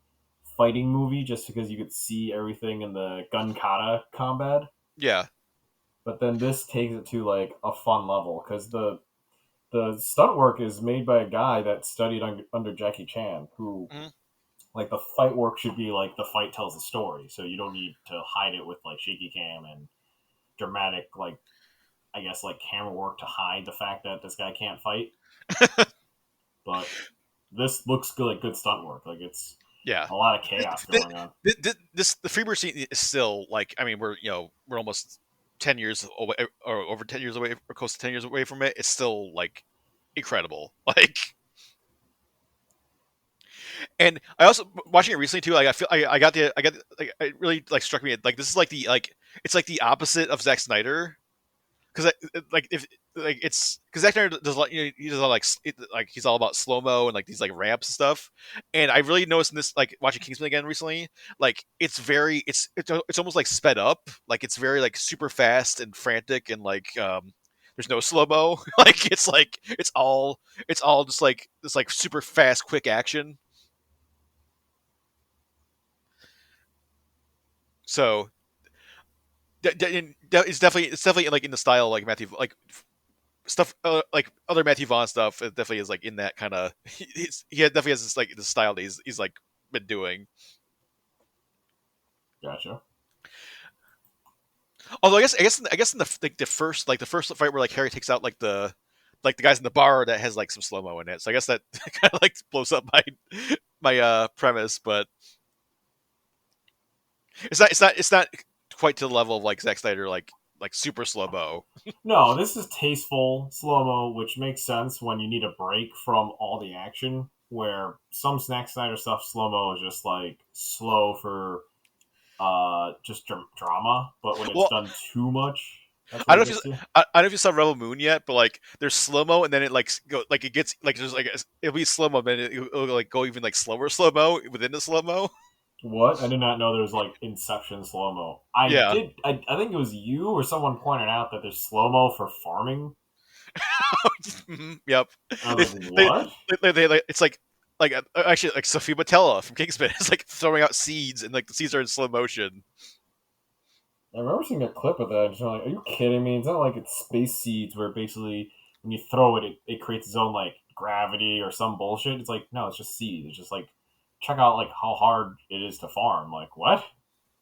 fighting movie, just because you could see everything in the gun kata combat. Yeah. But then this takes it to like a fun level because the stunt work is made by a guy that studied under Jackie Chan, who Mhm. like the fight work should be like the fight tells the story, so you don't need to hide it with like shaky cam and dramatic like I guess like camera work to hide the fact that this guy can't fight. But this looks good, like good stunt work. Like it's Yeah. a lot of chaos going on. This the Freebird scene is still like I mean we're almost 10 years away or over 10 years away or close to 10 years away from it. It's still like incredible. Like and I also watching it recently too. Like I feel I got like it really like struck me like this is like the like it's like the opposite of Zack Snyder because like if like it's because Zack Snyder does like he does a lot like like he's all about slow mo and like these like ramps and stuff, and I really noticed in this like watching Kingsman again recently, like it's very it's almost like sped up, like it's very like super fast and frantic and like there's no slow mo, like it's all just like this like super fast quick action. So it's definitely like in the style like Matthew like stuff like other Matthew Vaughn stuff. It definitely is like in that kind of definitely has this like the style that he's like been doing. Gotcha. Although I guess in the like the first fight where like Harry takes out like the guys in the bar that has like some slow mo in it. So I guess that kind of like blows up my premise, but it's not quite to the level of like Zack Snyder like super slow mo. No, this is tasteful slow mo, which makes sense when you need a break from all the action. Where some Zack Snyder stuff slow mo is just like slow for just drama, but when it's Well, done too much, that's I where it don't know if gets to. I don't know if you saw Rebel Moon yet, but like there's slow mo and then it like go like it gets like there's like it'll be slow mo, but it'll like go even like slow mo within the slow mo. What? I did not know there was like Inception slow mo. I Yeah. did. I think it was you or someone pointed out that there's slow mo for farming. Mhm, yep. I They, was like, what? like it's like actually like Sophie Botella from Kingsman is like throwing out seeds and like the seeds are in slow motion. I remember seeing a clip of that. And just like, are you kidding me? It's not like it's space seeds where basically when you throw it, it creates its own like gravity or some bullshit. It's like no, it's just seed. It's just like check out like how hard it is to farm. Like what?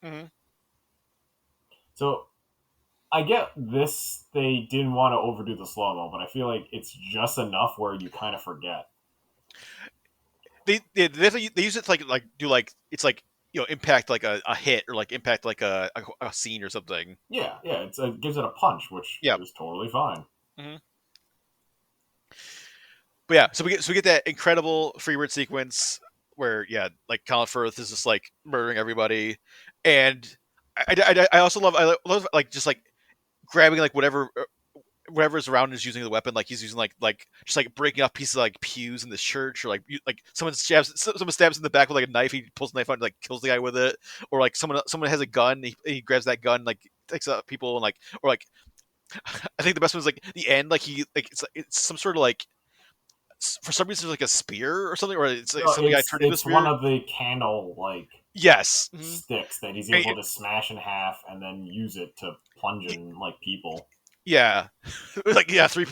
Hmm. So I get this. They didn't want to overdo the slow mo, but I feel like it's just enough where you kind of forget. they use it to like do like it's like impact like a hit or like impact like a scene or something. Yeah, it gives it a punch, which Yeah. is totally fine. Hmm. But yeah, so we get that incredible Freebird sequence where like Colin Firth is just like murdering everybody, and I also love like just like grabbing like whatever's around is using the weapon. Like he's using like just like breaking up pieces of like pews in this church, or like someone stabs in the back with like a knife. He pulls the knife out and like kills the guy with it, or like someone has a gun. He grabs that gun, like takes out people, and like or like I think the best one is like the end. Like he like it's some sort of like for some reason there's like a spear or something, or it's like No, some guy turned into a it's one spear. of the candle like Yes. Mhm. sticks that he's And- able to smash in half and then use it to plunge in like people. yeah, like three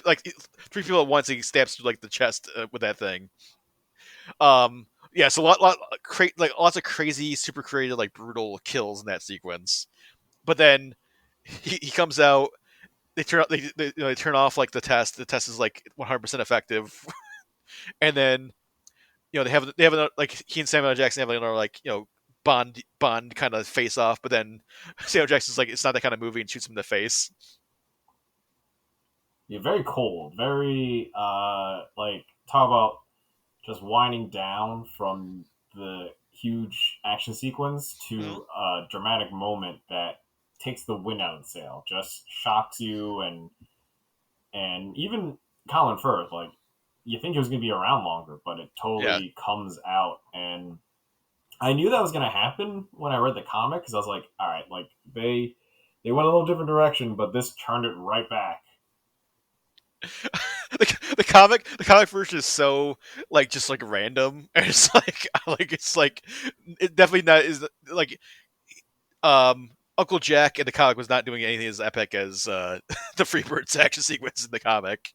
people at once. He stabs through like the chest with that thing. Yeah, so like lots of crazy, super creative, like brutal kills in that sequence. But then he comes out. They turn out they turn off like the test. The test is like 100% effective, and then they have another, like he and Samuel L. Jackson have another like Bond kind of face off. But then Samuel L. Jackson's like it's not that kind of movie and shoots him in the face. Yeah, very cold. Very like talk about just winding down from the huge action sequence Mhm. to a dramatic moment that takes the wind out of the sail, just shocks you, and even Colin Firth, like you think he was going to be around longer, but it Yeah. totally comes out. And I knew that was going to happen when I read the comic because I was like, all right, like they went a little different direction, but this turned it right back. The comic version is so like just like random, and it's like it definitely not is like Uncle Jack in the comic was not doing anything as epic as the Freebirds action sequence in the comic.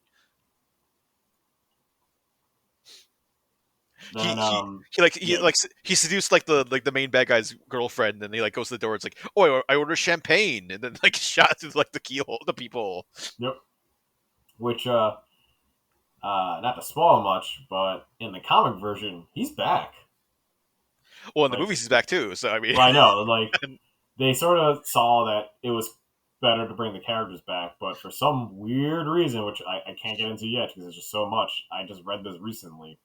He Then he he seduced like the main bad guy's girlfriend, and he like goes to the door. It's like, oh, I order champagne, and then like shot through like the keyhole, the peephole. yep, which not to spoil much, but in the comic version, he's back. Well, in the Like, movies he's back too. So I mean, well, I know, like they sort of saw that it was better to bring the characters back, but for some weird reason, which I can't get into yet because there's just so much. I just read this recently.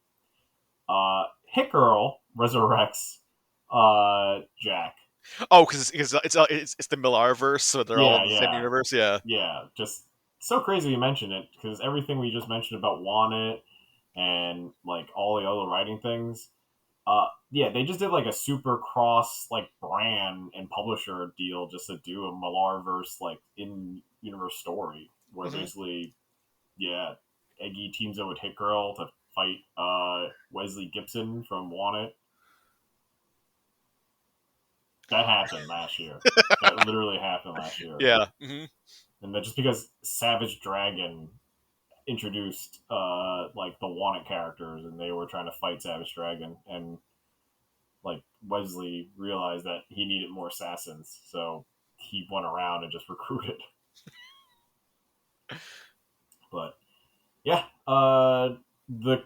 Hit Girl resurrects Jack. oh, because it's the Millar verse, so they're all Yeah, in the same universe. Yeah. yeah. Just so crazy we mentioned it because everything we just mentioned about Want It and like all the other writing things. Yeah, they just did like a super cross like brand and publisher deal just to do a Millar verse like in universe story where Mhm. basically, yeah, Eggy teams up with Hit Girl to fight Wesley Gibson from Want It. That happened last year. That literally happened last year. Yeah. Hmm. And that just because Savage Dragon introduced like the Want It characters and they were trying to fight Savage Dragon and like Wesley realized that he needed more assassins, so he went around and just recruited. But yeah, the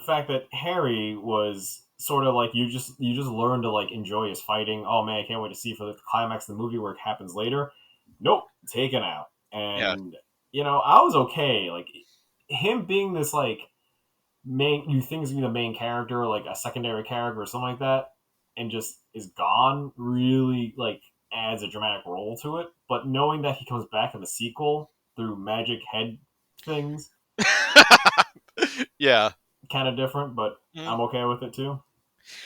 fact that Harry was sort of like you just learn to like enjoy his fighting. Oh man, I can't wait to see for the climax of the movie where it happens later. Nope, taken out. Yeah. And I was okay. Like him being this like main, you think is gonna be the main character, like a secondary character or something like that, and just is gone. Really like adds a dramatic role to it. But knowing that he comes back in the sequel through magic head things, Yeah. kind of different, but Mhm. I'm okay with it too.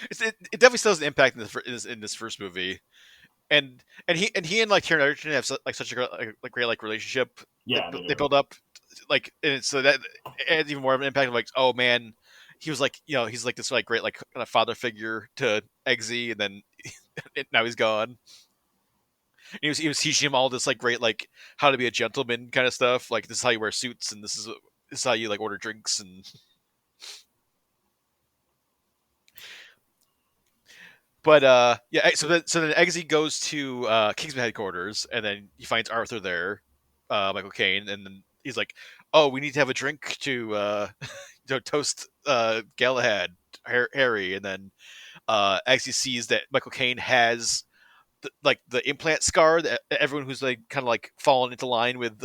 It definitely still has an impact in this first movie, and he and like Taron Egerton have like such a great like relationship. Yeah, they They do. build up like, and so that adds even more of an impact. Of like, oh man, he was like he's like this like great like kind of father figure to Eggsy, and then now he's gone. And he was teaching him all this like great like how to be a gentleman kind of stuff. Like this is how you wear suits, and this is how you like order drinks and. But yeah, so then Eggsy goes to Kingsman headquarters, and then he finds Arthur there, Michael Caine, and then he's like, "Oh, we need to have a drink to to toast Galahad." Harry, and then actually sees that Michael Caine has the implant scar that everyone who's like kind of like fallen into line with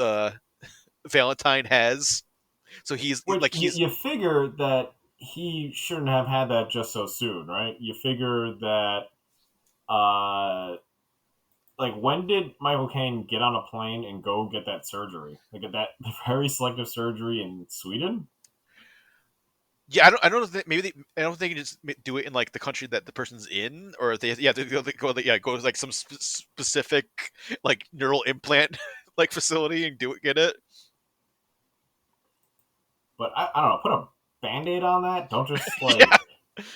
Valentine has. So Which he's you figure that he shouldn't have had that just so soon, right? You figure that, uh, like, when did Michael Caine get on a plane and go get that surgery? Like, get that very selective surgery in Sweden? yeah. I don't think maybe I don't think you just do it in like the country that the person's in, or they go to like some specific like neural implant like facility and get it. But I don't know, put a band aid on that? Don't just, Yeah, like,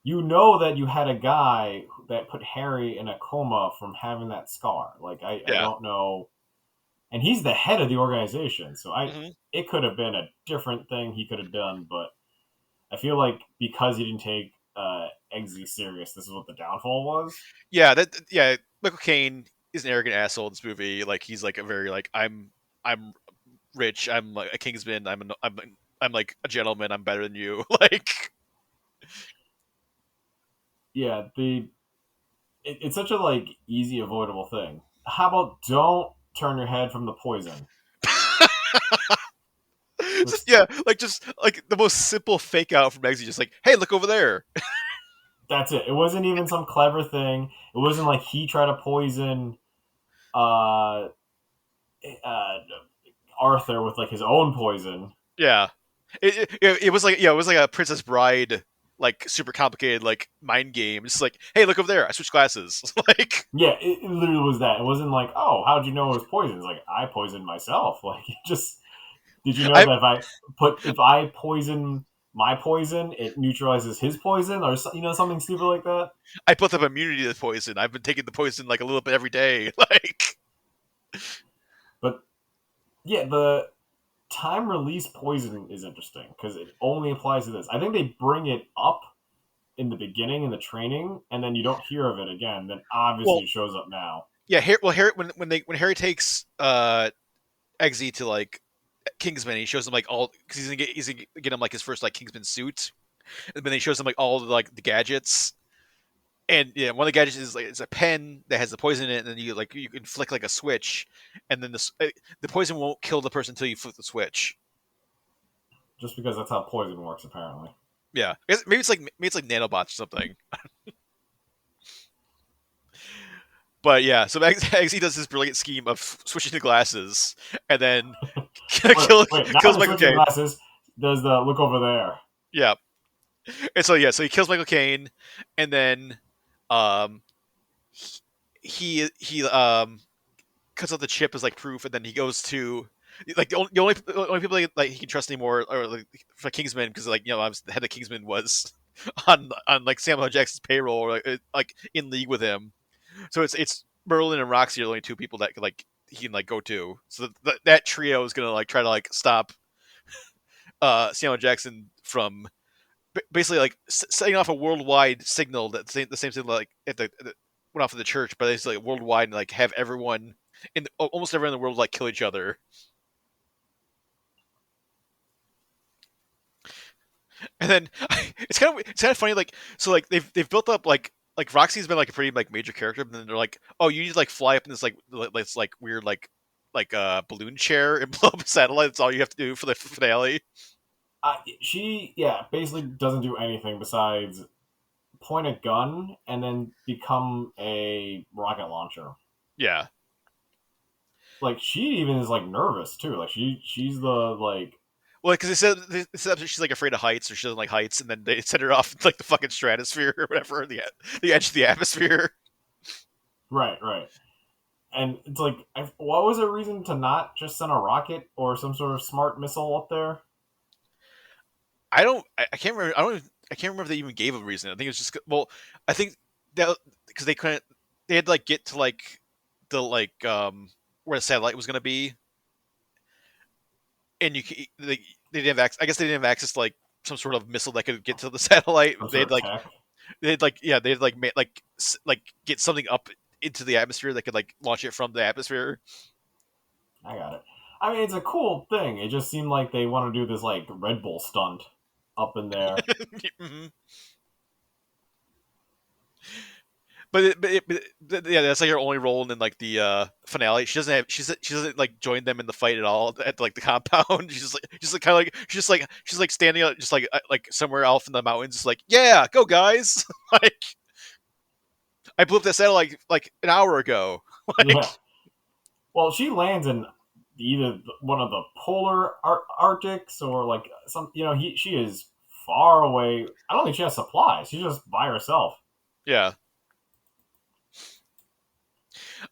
you know that you had a guy that put Harry in a coma from having that scar. Like, I yeah. don't know. And he's the head of the organization, so Hmm. it could have been a different thing he could have done, but I feel like because he didn't take Eggsy serious, this is what the downfall was. Yeah. Michael Caine is an arrogant asshole in this movie. Like he's like a very like I'm rich. I'm like a Kingsman. I'm like a gentleman. I'm better than you. Like Yeah, it's such a like easy avoidable thing. How about don't turn your head from the poison? Just just like the most simple fake out from Eggsy. Just like, hey, look over there. that's it. It wasn't even some clever thing. It wasn't like he tried to poison uh, uh, Arthur with like his own poison. Yeah, it was like it was like a Princess Bride like super complicated like mind game. It's like, hey, look over there. I switched glasses. Like Yeah, it literally was that. It wasn't like, oh, how'd you know it was poison? It's like I poisoned myself. Like, it just did you know I that if I poison my poison, it neutralizes his poison, or something stupid like that. I built up immunity to the poison. I've been taking the poison like a little bit every day. Like But yeah, the time release poison is interesting because it only applies to this. I think they bring it up in the beginning in the training, and then you don't hear of it again. Then obviously well, it shows up now. yeah. Harry when Harry takes Eggsy to like Kingsman, he shows him like all because he's gonna get him like his first like Kingsman suit, and then he shows him like all the gadgets. And yeah, one of the gadgets is like it's a pen that has the poison in it, and then you can flick like a switch, and then the poison won't kill the person until you flip the switch. Just because that's how poison works, apparently. Yeah, maybe it's like nanobots or something. But yeah, so Eggsy does this brilliant scheme of switching the glasses, and then Wait, not kills the Michael switching Caine. glasses. Does the look over there? Yeah, and so he kills Michael Caine, and then um he cuts out the chip as like proof, and then he goes to like the only people like he can trust anymore are like for Kingsman because like obviously the head of Kingsman was on like Samuel L. Jackson's payroll or like in league with him. So it's Merlin and Roxy are the only two people that he can like go to. So that trio is gonna like try to like stop Samuel L. Jackson from basically like setting off a worldwide signal that the same thing like went off of the church, but it's like worldwide and like have everyone almost everyone in the world like kill each other. And then it's kind of funny like so like they've built up like Roxy's been like a pretty like major character, but then they're like, oh, you need to like fly up in this like weird like balloon chair and blow up a satellite. That's all you have to do for the finale. She basically doesn't do anything besides point a gun and then become a rocket launcher. Yeah. Like she even is like nervous too. Like she's the like Well, because they said she's like afraid of heights or she doesn't like heights, and then they send her off like the fucking stratosphere or whatever, the edge of the atmosphere. right. And it's like, what was a reason to not just send a rocket or some sort of smart missile up there? I can't remember. I can't remember if they even gave a reason. I think it was just I think that because they couldn't, they had to like get to like the like where the satellite was gonna be, and they didn't have access. I guess they didn't have access to like some sort of missile that could get to the satellite. Some sort of tech. They'd like like get something up into the atmosphere that could like launch it from the atmosphere. I got it. I mean, it's a cool thing. It just seemed like they want to do this like Red Bull stunt up in there. Mm-hmm. But yeah, that's like her only role in like the finale. She doesn't like join them in the fight at all at like the compound. She's like kind of like she's like standing out just like somewhere off in the mountains, just like yeah, go guys. Like I blew up that satellite like an hour ago. Like Yeah. Well, she lands in either one of the polar Arctics or like some. She is far away. I don't think she has supplies. She's just by herself. yeah,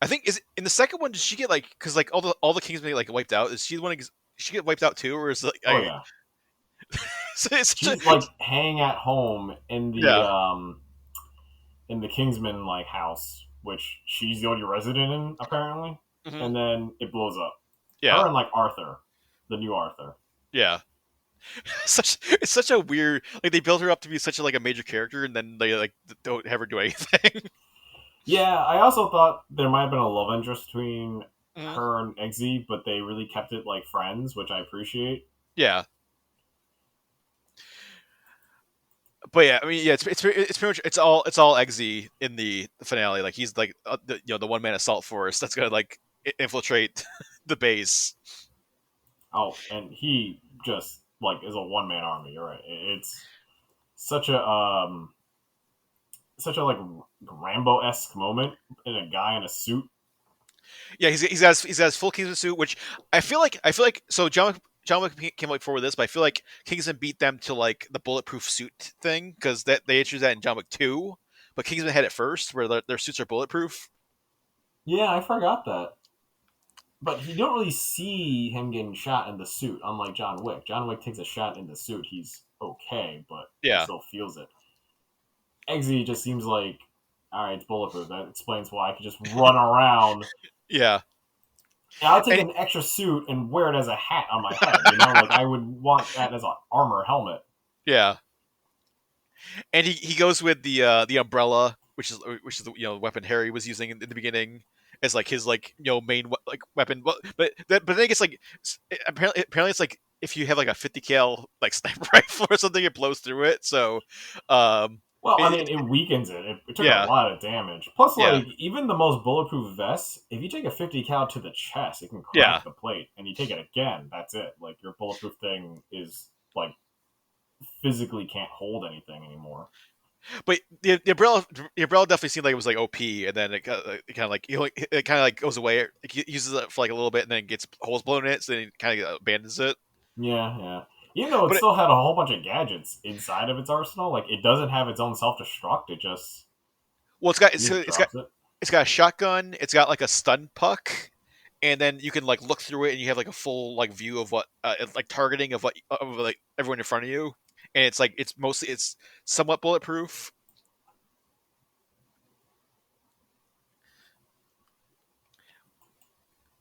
I think is in the second one. Does she get like because like all the Kingsmen like wiped out? Is she the one? She get wiped out too, or is like Oh yeah. it's She's like hanging at home in the yeah. Kingsman like house, which she's the only resident in apparently, Mm-hmm. and then it blows up. Yeah, Her and like Arthur, the new Arthur. yeah. It's such a weird like they build her up to be such a like a major character, and then they like don't have her do anything. Yeah, I also thought there might have been a love interest between Mhm. her and Eggsy, but they really kept it like friends, which I appreciate. Yeah, but yeah, I mean, yeah, it's pretty much it's all Eggsy in the finale. Like he's like the one man assault force that's gonna like infiltrate the base. Oh, and he just like is a one man army. You're right. It's such a like Rambo esque moment in a guy in a suit. Yeah, he's got his full Kingsman suit, which I feel like so John Wick came like forward with this, but I feel like Kingsman beat them to like the bulletproof suit thing because that they introduced that in John Wick 2, but Kingsman had it first where their suits are bulletproof. Yeah, I forgot that. But you don't really see him getting shot in the suit, unlike John Wick. John Wick takes a shot in the suit, he's okay, but he Yeah, still feels it. Eggsy just seems like, all right, it's bulletproof. That explains why I could just run around. yeah, And I'll take and an extra suit and wear it as a hat on my head. Like I would want that as an armor helmet. yeah, and he goes with the umbrella, which is the weapon Harry was using in the beginning as like his like main like weapon. But then I guess like apparently it's like if you have like a 50 cal like sniper rifle or something, it blows through it. So, um, Well, I mean, it it weakens it. It took a yeah, lot of damage. Plus, yeah, like, even the most bulletproof vests, if you take a 50 cal to the chest, it can yeah. crack the plate. And you take it again, that's it. Like, your bulletproof thing is, like, physically can't hold anything anymore. But the umbrella definitely seemed like it was like OP, and then it kind of like it kind of like goes away. It uses it for like a little bit, and then gets holes blown in it, so then it kind of abandons it. Yeah, yeah. Even though it But still had a whole bunch of gadgets inside of its arsenal, like, it doesn't have its own self destruct. It just well, drops it. it's got a shotgun. It's got like a stun puck, and then you can like look through it, and you have like a full like view of what like targeting of what of like everyone in front of you, and it's somewhat bulletproof.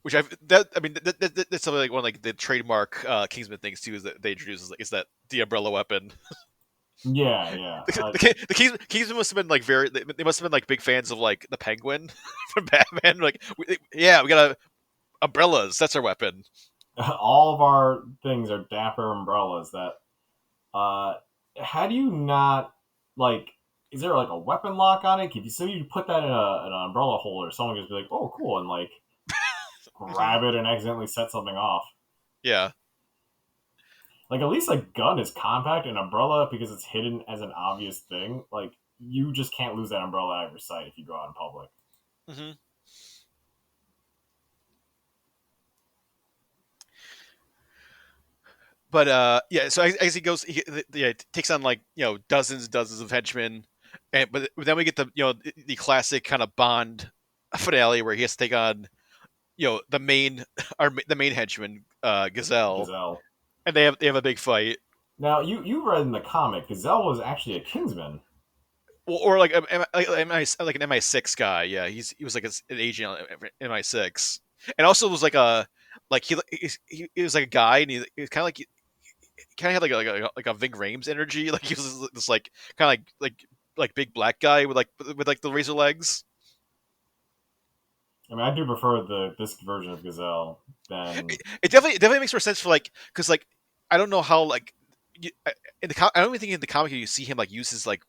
Which that's something like one of like the trademark Kingsman things too is that they introduce is that the umbrella weapon. Yeah, yeah. Kingsman must have been like they must have been like big fans of like the Penguin from Batman. Like yeah, we got umbrellas. That's our weapon. All of our things are dapper umbrellas that how do you not like is there like a weapon lock on it? If you put that in an umbrella holder, someone just be like, oh cool, and like Mhm. grab it and accidentally set something off. Yeah, Like at least a gun is compact, an umbrella because it's hidden as an obvious thing, like you just can't lose that umbrella out of your sight if you go out in public. hmm but yeah. So as he goes, yeah, takes on like dozens of henchmen, and but then we get the classic kind of Bond finale where he has to take on the main the main henchman Gazelle, Gazelle. and they have a big fight. Now you read in the comic Gazelle was actually a Kingsman. Or like like an MI6 guy. Yeah, he was like an agent on MI6, and also was like a like he was like a guy, and he was kind of like kind of had like a Ving Rhames energy. Like he was this like kind of like big black guy with like the razor legs. I mean, I do prefer this version of Gazelle than It definitely makes more sense for like because like I don't know how like I don't even think in the comic you see him like use his like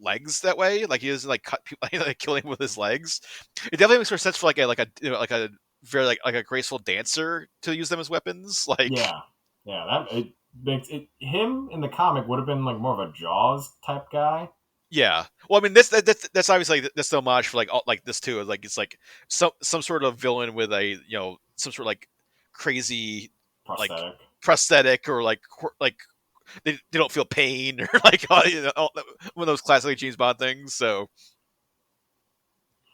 legs that way. Like he doesn't like cut people, like killing with his legs. It definitely makes more sense for like a like a very like a graceful dancer to use them as weapons. Like Yeah, that it makes it him in the comic would have been like more of a Jaws type guy. yeah. Well, I mean that's obviously like, that's the homage for like all, like this too. Like it's like some sort of villain with a some sort of like crazy like Prosthetic. prosthetic or like they don't feel pain or like one of those classic James Bond things. So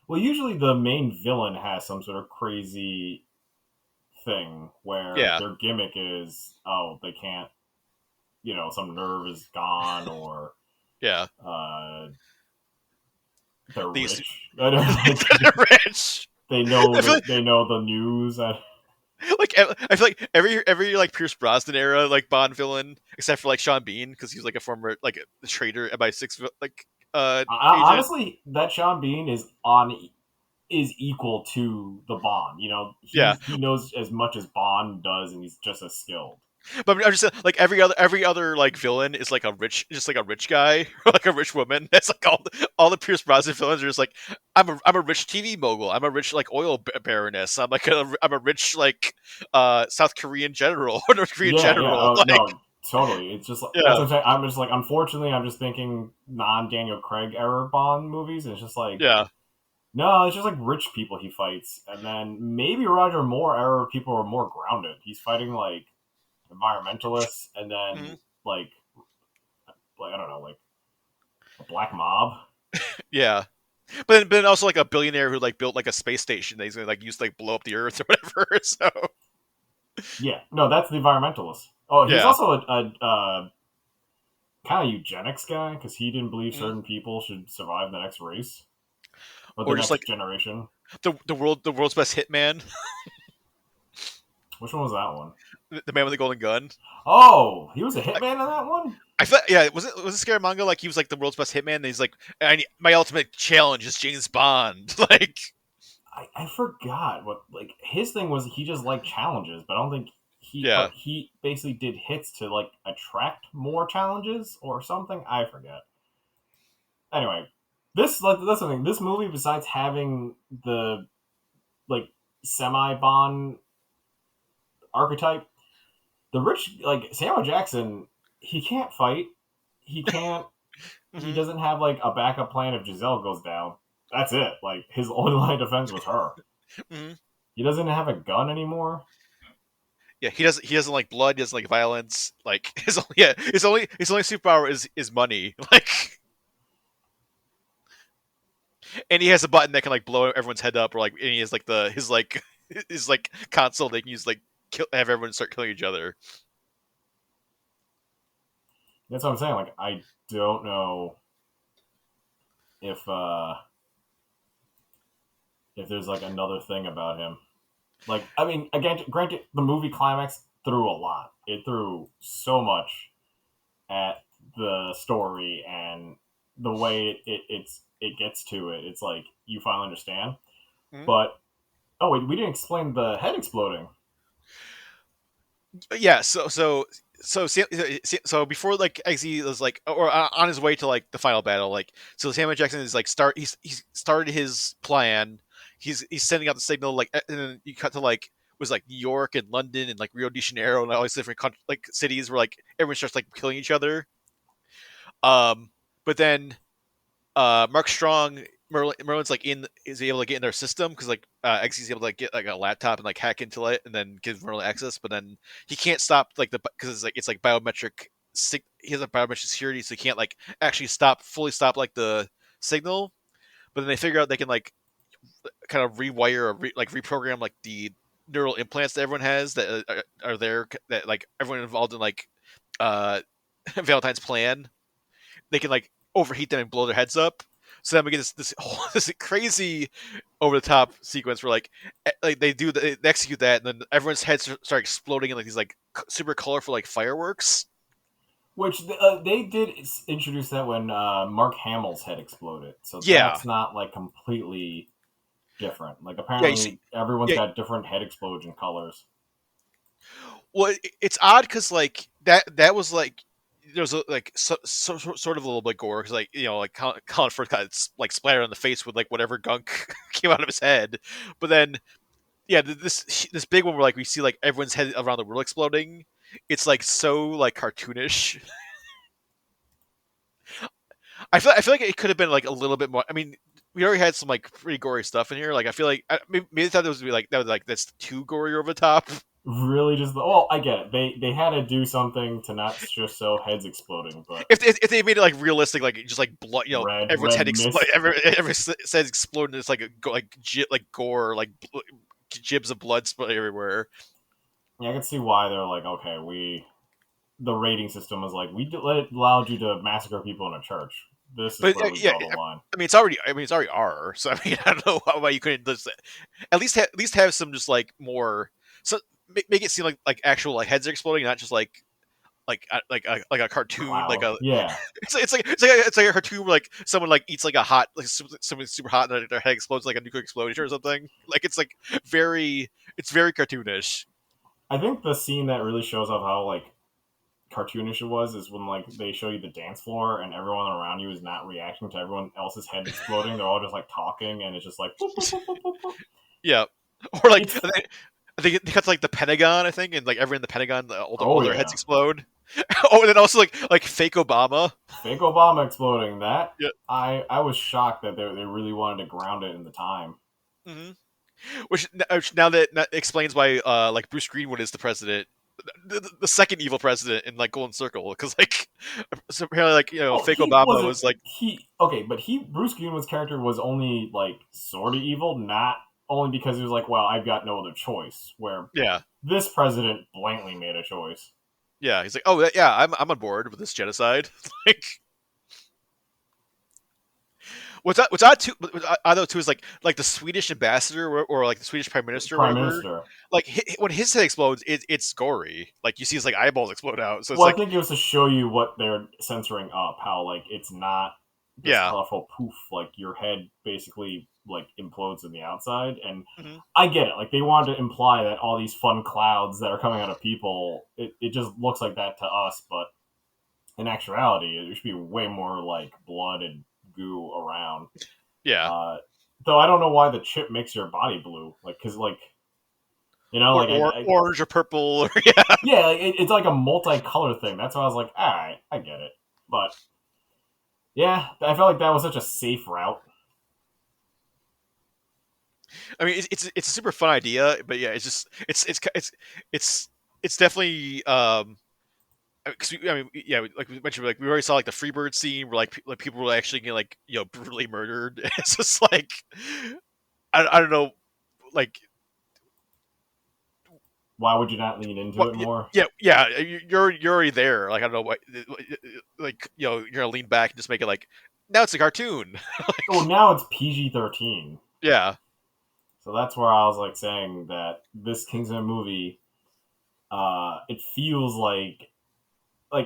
Well, usually the main villain has some sort of crazy thing where yeah, their gimmick is, oh, they can't, some nerve is gone, or yeah. uh, they're These rich. they're rich. They know I feel like, the news. I feel like every like Pierce Brosnan era like Bond villain except for like Sean Bean because he's like a former like a traitor MI6 like agent. Honestly, that Sean Bean is equal to the Bond. Yeah, He knows as much as Bond does, and he's just as skilled. but I'm just saying, like every other like villain is like a rich just like a rich guy or like a rich woman. That's like all the Pierce Brosnan villains are just like I'm a rich TV mogul. I'm a rich like oil baroness. I'm a rich like South Korean general or North Korean Yeah, yeah. general. Oh, Like no, totally. It's just like that's yeah, what I'm saying. I'm just like, unfortunately, I'm just thinking non Daniel Craig era Bond movies, and it's just like, yeah. no, it's just like rich people he fights, and then maybe Roger Moore era people are more grounded. He's fighting like environmentalists, and Mhm. then like I don't know, like a black mob. Yeah. But then also like a billionaire who like built like a space station that he's gonna like use to like blow up the Earth or whatever. So Yeah, no, that's the environmentalist. Oh, he's yeah, also a kind of eugenics guy because he didn't believe Mhm. certain people should survive the next race or the or just like next generation. the world's best hitman, Which one was that one? the man with the golden gun. Oh, he was a hitman in that one? I thought yeah, was it Scaramanga like he was like the world's best hitman? And he's like, my ultimate challenge is James Bond. Like I forgot what, like, his thing was he just liked challenges, but I don't think yeah, but he basically did hits to, like, attract more challenges or something. I forget. Anyway, that's something. This movie, besides having the, like, semi Bond archetype, the rich, like, Samuel Jackson, he can't fight. He can't. He hmm doesn't have like a backup plan if Giselle goes down. That's it. Like, his only line of defense was her. hmm He doesn't have a gun anymore. yeah. He doesn't like blood. He doesn't like violence. Like his only superpower is money. Like and he has a button that can like blow everyone's head up, or like and he has like his like console they can use like have everyone start killing each other. That's what I'm saying. Like, I don't know if there's like another thing about him. Like, I mean, again, granted, the movie climax threw a lot. It threw so much at the story and the way it gets to it. It's like you finally understand. Mhm. But oh wait, we didn't explain the head exploding. Yeah. So before like Eggsy was like or on his way to like the final battle, like so Samuel Jackson is like he's started his plan. He's sending out the signal like and then you cut to like was like New York and London and like Rio de Janeiro and all these different like cities where like everyone starts like killing each other. Um, but then Mark Strong Merlin's like is able to get in their system because like Eggsy's able to like get like a laptop and like hack into it and then give Merlin access, but then he can't stop like the because it's like biometric. He has a biometric security, so he can't like actually fully stop like the signal. But then they figure out they can like kind of rewire or like reprogram like the neural implants that everyone has that are there that like everyone involved in like uh Valentine's plan they can like overheat them and blow their heads up. So then we get this crazy over the top sequence where like they execute that and then everyone's heads start exploding in like these like super colorful like fireworks. Which they did introduce that when Mark Hamill's head exploded. So Yeah, that's not like completely different. Like, yeah. You see, apparently everyone's yeah. got different head explosion colors. Well, it's odd because like that was like there was like sort of a little bit gore because like like Colin Firth got like splattered on the face with like whatever gunk came out of his head, but then yeah, this big one where like we see like everyone's head around the world exploding. It's like so like cartoonish. I feel like it could have been like a little bit more. I mean, we already had some like pretty gory stuff in here. Like I feel like maybe I thought it was be like that was like that's too gory over the top. Really, just well, I get it. They had to do something to not just show heads exploding, but If they made it like realistic, like just like blood, everyone's red head explode, mist. every head exploding. It's like like gore, like jibs of blood spray everywhere. Yeah, I can see why they're like, okay, the rating system was like, allowed you to massacre people in a church. This is But where we yeah, draw the line. I mean it's already R. So I mean I don't know why you couldn't just at least have some just like more so make it seem like actual like heads are exploding, not just like a cartoon, Cloud. like a Yeah. it's like a cartoon where like someone like eats like a hot like something super hot and their head explodes like a nuclear explosion or something. Like it's like it's very cartoonish. I think the scene that really shows off how like cartoonish it was is when like they show you the dance floor and everyone around you is not reacting to everyone else's head exploding. They're all just like talking and it's just like boop, boop, boop, boop, boop. Yeah, or like It's, I think they cut to like the Pentagon, I think, and like everyone in the Pentagon, all their yeah. heads explode. Oh, and then also like fake Obama. Fake Obama exploding. That Yeah. I was shocked that they really wanted to ground it in the time. Mm-hmm. Which now that explains why like Bruce Greenwood is the president, the second evil president in like Golden Circle, because like so apparently like fake Obama was like but Bruce Greenwood's character was only like sort of evil, not only because he was like, well, I've got no other choice. Where this president blatantly made a choice. Yeah, he's like, oh yeah, I'm on board with this genocide. Like, what's odd too, though too is like the Swedish ambassador or like the Swedish prime minister, like when his head explodes, it's gory. Like you see his like eyeballs explode out. So it's I think it was to show you what they're censoring up. How like it's not this colorful poof. Like your head basically like implodes in the outside, and I get it. Like they wanted to imply that all these fun clouds that are coming out of people, it just looks like that to us, but in actuality, it should be way more like blood and goo around. Yeah. Though I don't know why the chip makes your body blue. Like, because like orange or purple. Or, yeah, it's like a multicolor thing. That's why I was like, all right, I get it. But yeah, I felt like that was such a safe route. I mean, it's a super fun idea, but yeah, it's just it's definitely because I mean, yeah, like we mentioned, like we already saw like the Freebird scene where like people were actually getting like brutally murdered. It's just like I don't know, like why would you not lean into it more? Yeah, you're already there. Like I don't know what, like you're gonna lean back and just make it like now it's a cartoon. Like, now it's PG-13. Yeah. So that's where I was like saying that this Kingsman movie, it feels like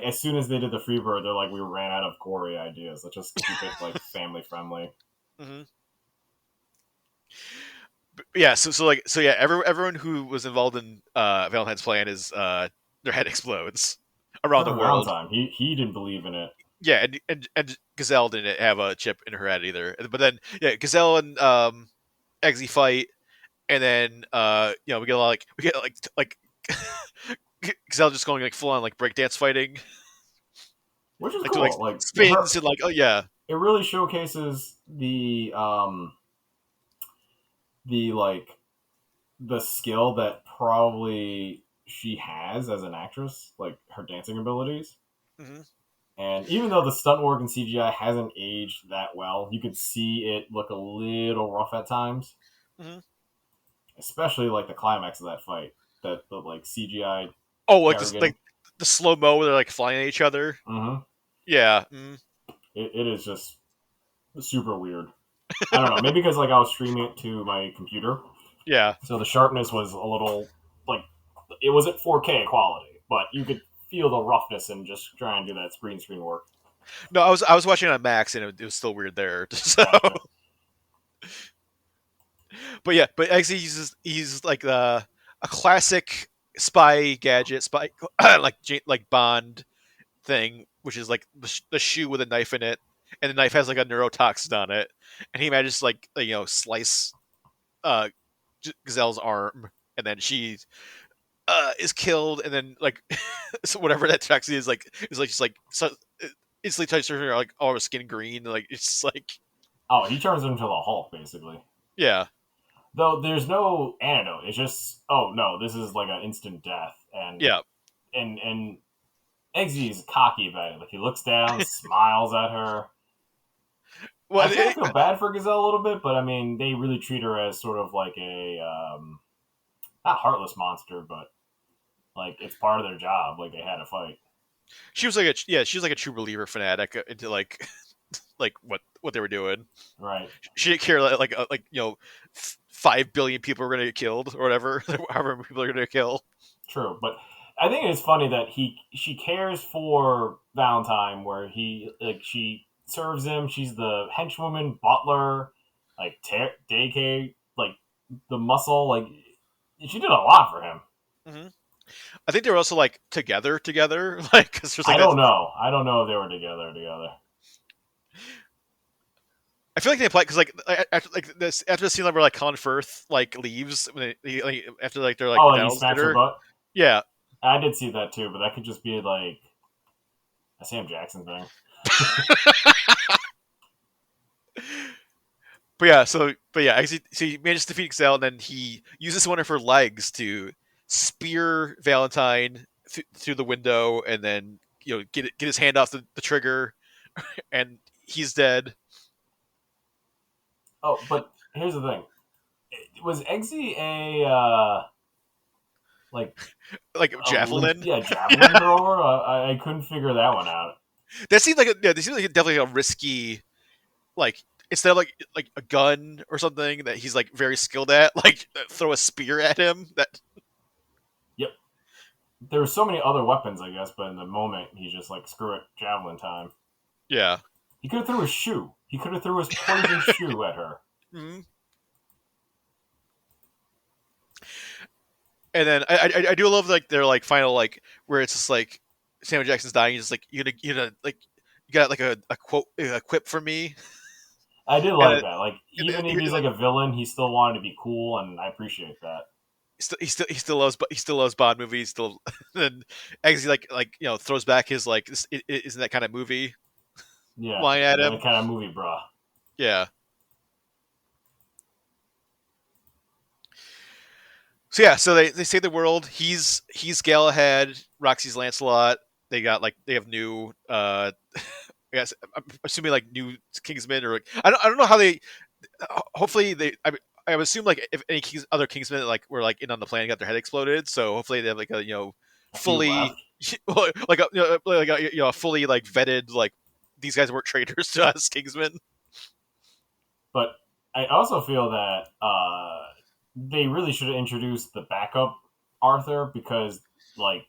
as soon as they did the Freebird, they're like, we ran out of gory ideas. Let's just keep it like family friendly. Mm-hmm. Yeah, so yeah, everyone who was involved in Valentine's plan is their head explodes around the world. Valentine, he didn't believe in it. Yeah, and Gazelle didn't have a chip in her head either. But then Gazelle and Eggsy fight, and then we get like Gazelle just going like full on like breakdance fighting, which is like, cool. To, like spins and like it really showcases the skill that probably she has as an actress, like her dancing abilities. Mm-hmm. And even though the stunt work and CGI hasn't aged that well, you can see it look a little rough at times. Mm-hmm. Especially like the climax of that fight, the like CGI. Oh, like the slow mo where they're like flying at each other. Mm-hmm. Yeah. Mm-hmm. It is just super weird. I don't know. Maybe because like I was streaming it to my computer. Yeah. So the sharpness was a little like it was at 4K quality, but you could feel the roughness and just try and do that green screen work. No, I was watching it on Max and it was still weird there. So. Gotcha. But Eggsy he's like a classic spy gadget, spy like Bond thing, which is like the shoe with a knife in it, and the knife has like a neurotoxin on it, and he manages to like slice uh Gazelle's arm, and then she is killed, and then like so whatever that toxin is like just like so, instantly touches her like all her skin green, like it's just like Oh, he turns into the Hulk basically. yeah. Though there's no antidote. It's just, oh no, this is like an instant death, and Yeah. and Eggsy is cocky about it. Like he looks down, smiles at her. Well, I feel bad for Gazelle a little bit, but I mean, they really treat her as sort of like a not heartless monster, but like it's part of their job. Like they had to fight. she was like she was like a true believer fanatic into like like what they were doing. Right. She didn't care like 5 billion people are gonna get killed or whatever, however many people are gonna kill. True, but I think it's funny that she cares for Valentine, where she serves him. She's the henchwoman, butler, like daycare, like the muscle. Like she did a lot for him. Mm-hmm. I think they were also like together, like because there's like I don't know. I don't know if they were together. I feel like they apply because like after the scene where like Colin Firth like leaves when after like they're like Oh, like he Donald's smacks dinner. her butt. Yeah, I did see that too, but that could just be like a Sam Jackson thing. but yeah, actually, so he manages to defeat Excel, and then he uses one of her legs to spear Valentine through the window, and then get his hand off the trigger, and he's dead. Oh, but here's the thing: was Eggsy like a javelin? Javelin thrower? I couldn't figure that one out. That seemed like definitely a risky, like instead of like a gun or something that he's like very skilled at, like throw a spear at him. That Yep. There were so many other weapons, I guess, but in the moment he's just like, screw it, javelin time. yeah. He could have threw his shoe. He could have threw his poison shoe at her. Mm-hmm. And then I do love like their like final like where it's just like Samuel Jackson's dying. He's just like you gonna like you got like a quip for me. I did like that. Like and even if he's like a villain, he still wanted to be cool, and I appreciate that. He still loves Bond movies. Still, then Eggsy like throws back his like isn't that kind of movie line at him. That kind of movie, bruh. Yeah. So yeah, so they save the world. He's Galahad. Roxy's Lancelot. They have new. I guess I'm assuming like new Kingsmen or like, I don't know how they. Hopefully they. I would assume like if any other Kingsmen like were like in on the plan and got their head exploded. So hopefully they have like a fully like a fully like vetted like these guys weren't traitors to us Kingsmen. But I also feel that they really should have introduced the backup Arthur, because like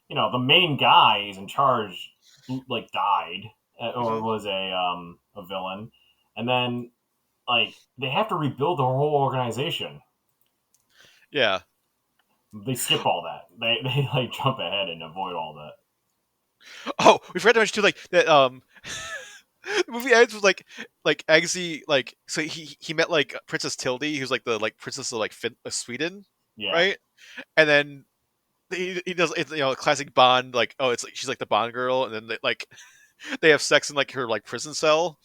the main guy is in charge like died or was a villain, and then like they have to rebuild the whole organization. Yeah, they skip all that. They like jump ahead and avoid all that. Oh, we forgot to mention too, like that. The movie ends with like Eggsy like so he met like Princess Tildy, who's like the like princess of like Sweden, Yeah. right? And then he does classic Bond like it's like she's like the Bond girl, and then they have sex in like her like prison cell.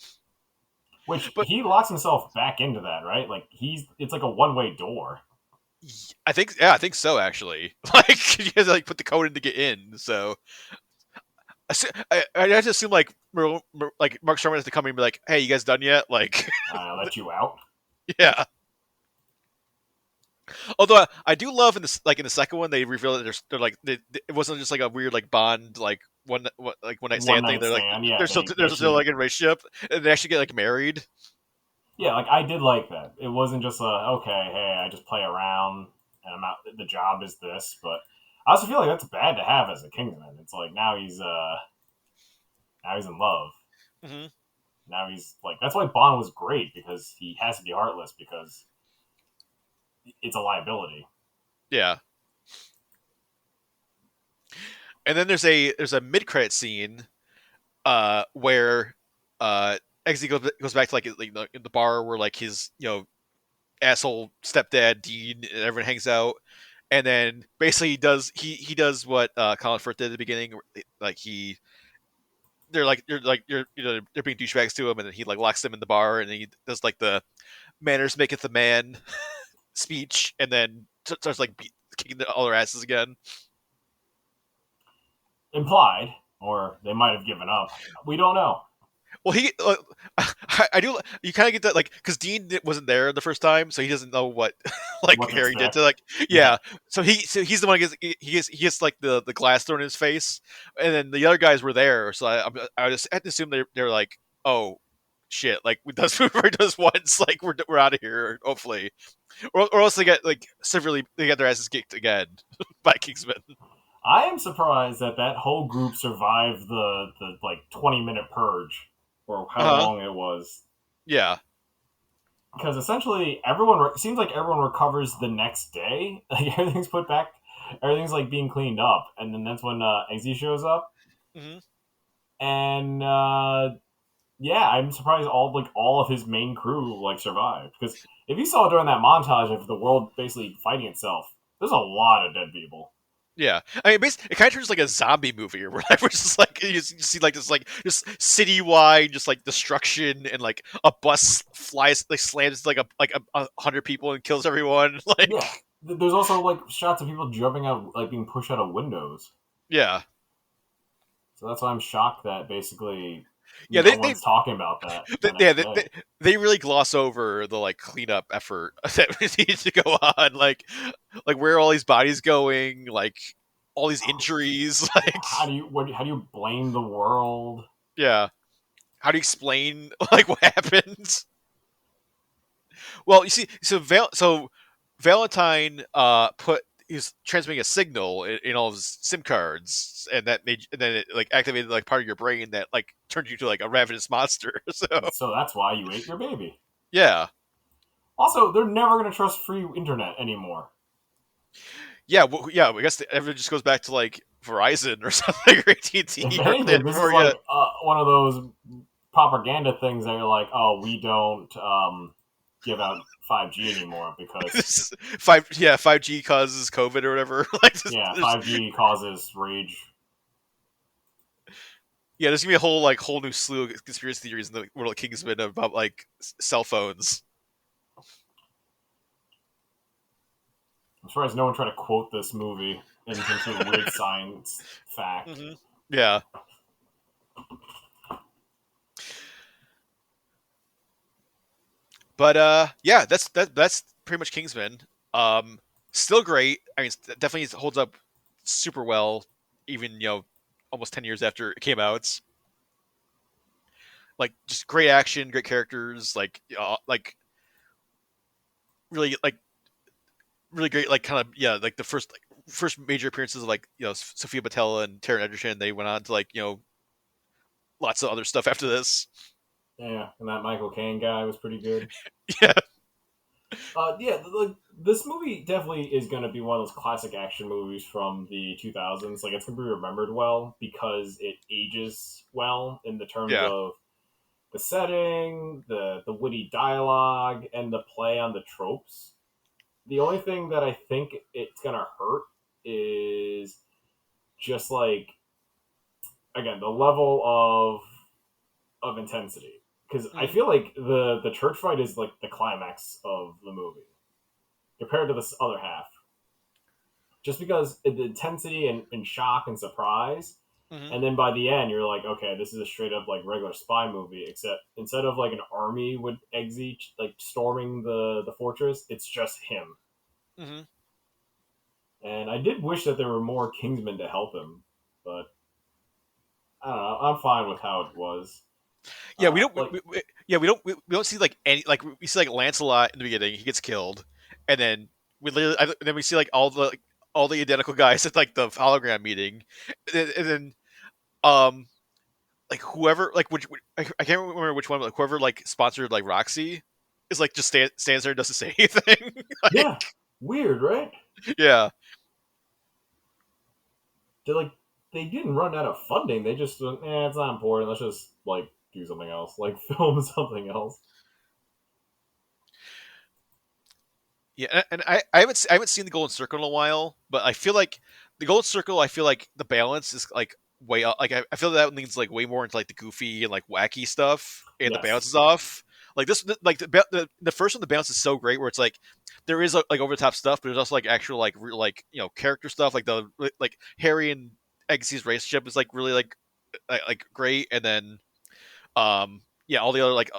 Which he locks himself back into that, right? Like it's like a one-way door. I think so actually. Like you has to like put the code in to get in. So I have to assume like Mark Sherman has to come in and be like, "Hey, you guys done yet?" Like, I'll let you out. Yeah. Although I do love in the second one they reveal that they're like it wasn't just like a weird like Bond like one night stand thing. They're like they're still like in a relationship and they actually get like married. Yeah, like I did like that. It wasn't just okay, hey, I just play around and I'm out. The job is this, but I also feel like that's bad to have as a Kingsman. It's like now he's in love. Mm-hmm. Now he's like, that's why Bond was great, because he has to be heartless because it's a liability. Yeah. And then there's a mid credit scene where Eggsy goes back to like the bar where like his asshole stepdad Dean and everyone hangs out, and then basically he does what Colin Firth did at the beginning, like they're being douchebags to him, and then he like locks them in the bar, and then he does like the manners maketh the man speech, and then starts like kicking all their asses again. Implied, or they might have given up. We don't know. Well, I do. You kind of get that, like, because Dean wasn't there the first time, so he doesn't know what, like, What to Harry did expect. to, like, yeah. So he's the one who gets like the glass thrown in his face, and then the other guys were there, so I just had to assume they're like, oh, shit, like we does once, like we're out of here, hopefully, or else they get like severely they get their asses kicked again by Kingsman. I am surprised that that whole group survived the like 20-minute purge, or how Uh huh. long it was. Yeah. Because essentially it seems like everyone recovers the next day. Like everything's put back, everything's like being cleaned up, and then that's when Eggsy shows up. Hmm. And yeah, I'm surprised all of his main crew like survived. Because if you saw during that montage of the world basically fighting itself, there's a lot of dead people. Yeah, I mean, basically, it kind of turns like a zombie movie or whatever. It's just like you see like this like just citywide just like destruction, and like a bus flies like slams like a 100 people and kills everyone. Like, Yeah, there's also like shots of people jumping out, like being pushed out of windows. yeah, So that's why I'm shocked that basically yeah, no one's talking about that the yeah, next day. they really gloss over the like cleanup effort that needs to go on. Like where are all these bodies going? Like all these injuries. Like, How do you blame the world? yeah, how do you explain like what happens? Well, you see, so Valentine put he was transmitting a signal in all of his SIM cards, and and then it like activated like part of your brain that like turned you to like a ravenous monster. So So that's why you ate your baby. yeah, Also, they're never going to trust free internet anymore. yeah, yeah. I guess everything just goes back to like Verizon or something, or If AT&T or anything, this is before. like Yeah, one of those propaganda things that you're like, oh, we don't give out 5G anymore because this is 5G causes COVID or whatever. Like, yeah, there's 5G causes rage. yeah, there's gonna be a whole new slew of conspiracy theories in the world of Kingsman about like cell phones. I'm surprised no one tried to quote this movie in some sort of weird science fact. Hmm. Yeah. But yeah, that's pretty much Kingsman. Still great. I mean, it definitely holds up super well, even almost 10 years after it came out. It's like just great action, great characters, like really really great, like kind of like the first major appearances of like Sophia Boutella and Taron Egerton. They went on to like lots of other stuff after this. Yeah, and that Michael Caine guy was pretty good. Yeah, Yeah, this movie definitely is going to be one of those classic action movies from the 2000s. Like, it's going to be remembered well because it ages well in the terms yeah. of the setting, the witty dialogue, and the play on the tropes. The only thing that I think it's going to hurt is just like, again, the level of intensity. Because I Mhm. feel like the church fight is like the climax of the movie compared to this other half. Just because the intensity and shock and surprise, Mhm. and then by the end you're like, okay, this is a straight up like regular spy movie, except instead of like an army with Eggsy like storming the fortress, it's just him. Mhm. And I did wish that there were more Kingsmen to help him, but I don't know. I'm fine with how it was. Yeah, we don't. Like, Yeah, we don't see like any like we see like Lancelot in the beginning. He gets killed, and then then we see like all the identical guys at like the hologram meeting, and then um like whoever like I can't remember which one, but like whoever like sponsored like Roxy is like just stands there and doesn't say anything. Like, yeah, weird, right? yeah, They're like they didn't run out of funding. They just went, it's not important. Let's just like do something else, like film something else. Yeah, and I haven't seen the Golden Circle in a while, but I feel like the Golden Circle. I feel like the balance is like way up. Like I feel that leans like way more into like the goofy and like wacky stuff, and the balance Yes. is off. Like this, like the first one, the balance is so great where it's like there is like over the top stuff, but there's also like actual like real, like character stuff. Like the like Harry and Eggsy's relationship is like really like great, and then yeah, all the other like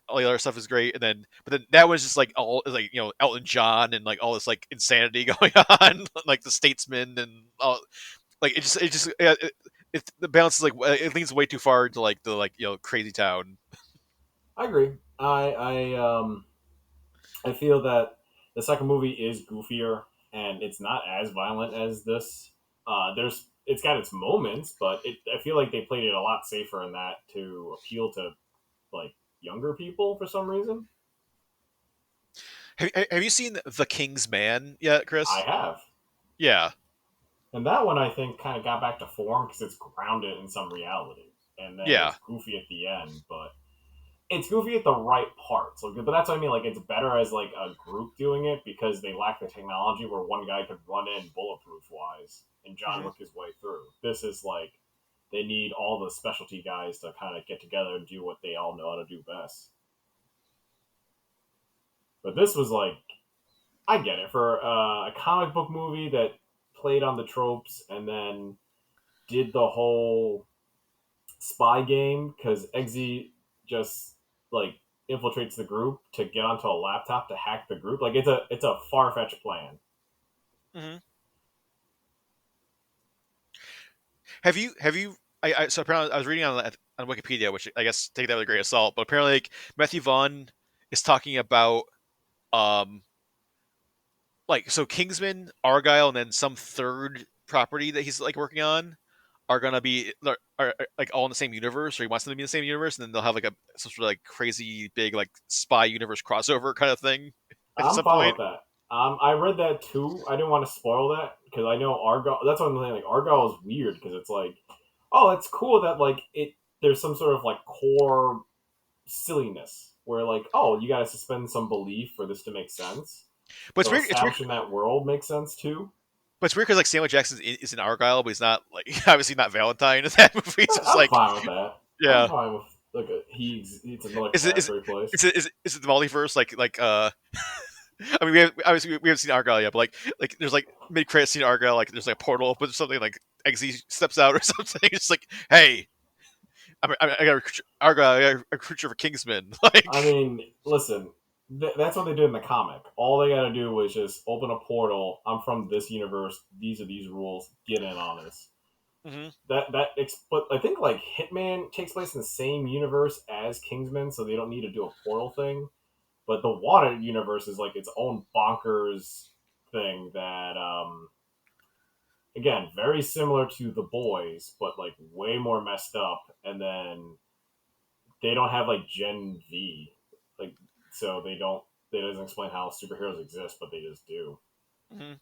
all the other stuff is great, and then but then that was just like all like Elton John and like all this like insanity going on, like the statesman and all like it just yeah, the balance is like it leans way too far into like the like crazy town. I agree. I feel that the second movie is goofier and it's not as violent as this. It's got its moments, but I feel like they played it a lot safer in that to appeal to like younger people for some reason. Have you seen The Kingsman yet, I Chris? have, Yeah, and that one I think kind of got back to form because it's grounded in some reality, and then yeah. it's goofy at the end, but it's goofy at the right parts. Like, but that's what I mean. Like, it's better as like a group doing it because they lack the technology where one guy could run in bulletproof wise and John Hmm. Wick his way through. This is like they need all the specialty guys to kind of get together and do what they all know how to do best. But this was like, I get it for a comic book movie that played on the tropes and then did the whole spy game because Eggsy just like infiltrates the group to get onto a laptop to hack the group. Like it's a far fetched plan. Hmm. Have you? So apparently I was reading on Wikipedia, which I guess take that with a grain of salt, but apparently like Matthew Vaughn is talking about um like so Kingsman, Argylle, and then some third property that he's like working on are gonna be are like all in the same universe, or he wants them to be in the same universe, and then they'll have like a some sort of like crazy big like spy universe crossover kind of thing at I'm some fine point. with that. I read that too. I didn't want to spoil that because I know Argylle. That's what I'm saying. Like Argylle is weird because it's like, oh, it's cool that like it. There's some sort of like core silliness where like, oh, you got to suspend some belief for this to make sense. But it's So weird. It's weird. establishing that world makes sense too. But it's weird because like Samuel Jackson is in Argyle, but he's not like obviously not Valentine in that movie. So it's I'm like fine with that. I'm yeah. fine with like it's another Is it is character he plays. is it the multiverse like I mean, we have obviously we haven't seen Argyle yet, but like there's like mid credit scene Argyle, like there's like a portal opens or something, like Eggsy steps out or something. It's like, hey, I got Argyle, I got a recruit you for Kingsman. I Like, mean, listen, that's what they did in the comic. All they got to do was just open a portal. I'm from this universe. These are these rules. Get in on this. hmm But I think like Hitman takes place in the same universe as Kingsman, so they don't need to do a portal thing. But the Water universe is like its own bonkers thing that again very similar to the Boys, but like way more messed up. And then they don't have like Gen V, like so they don't. They doesn't explain how superheroes exist, but they just do. hmm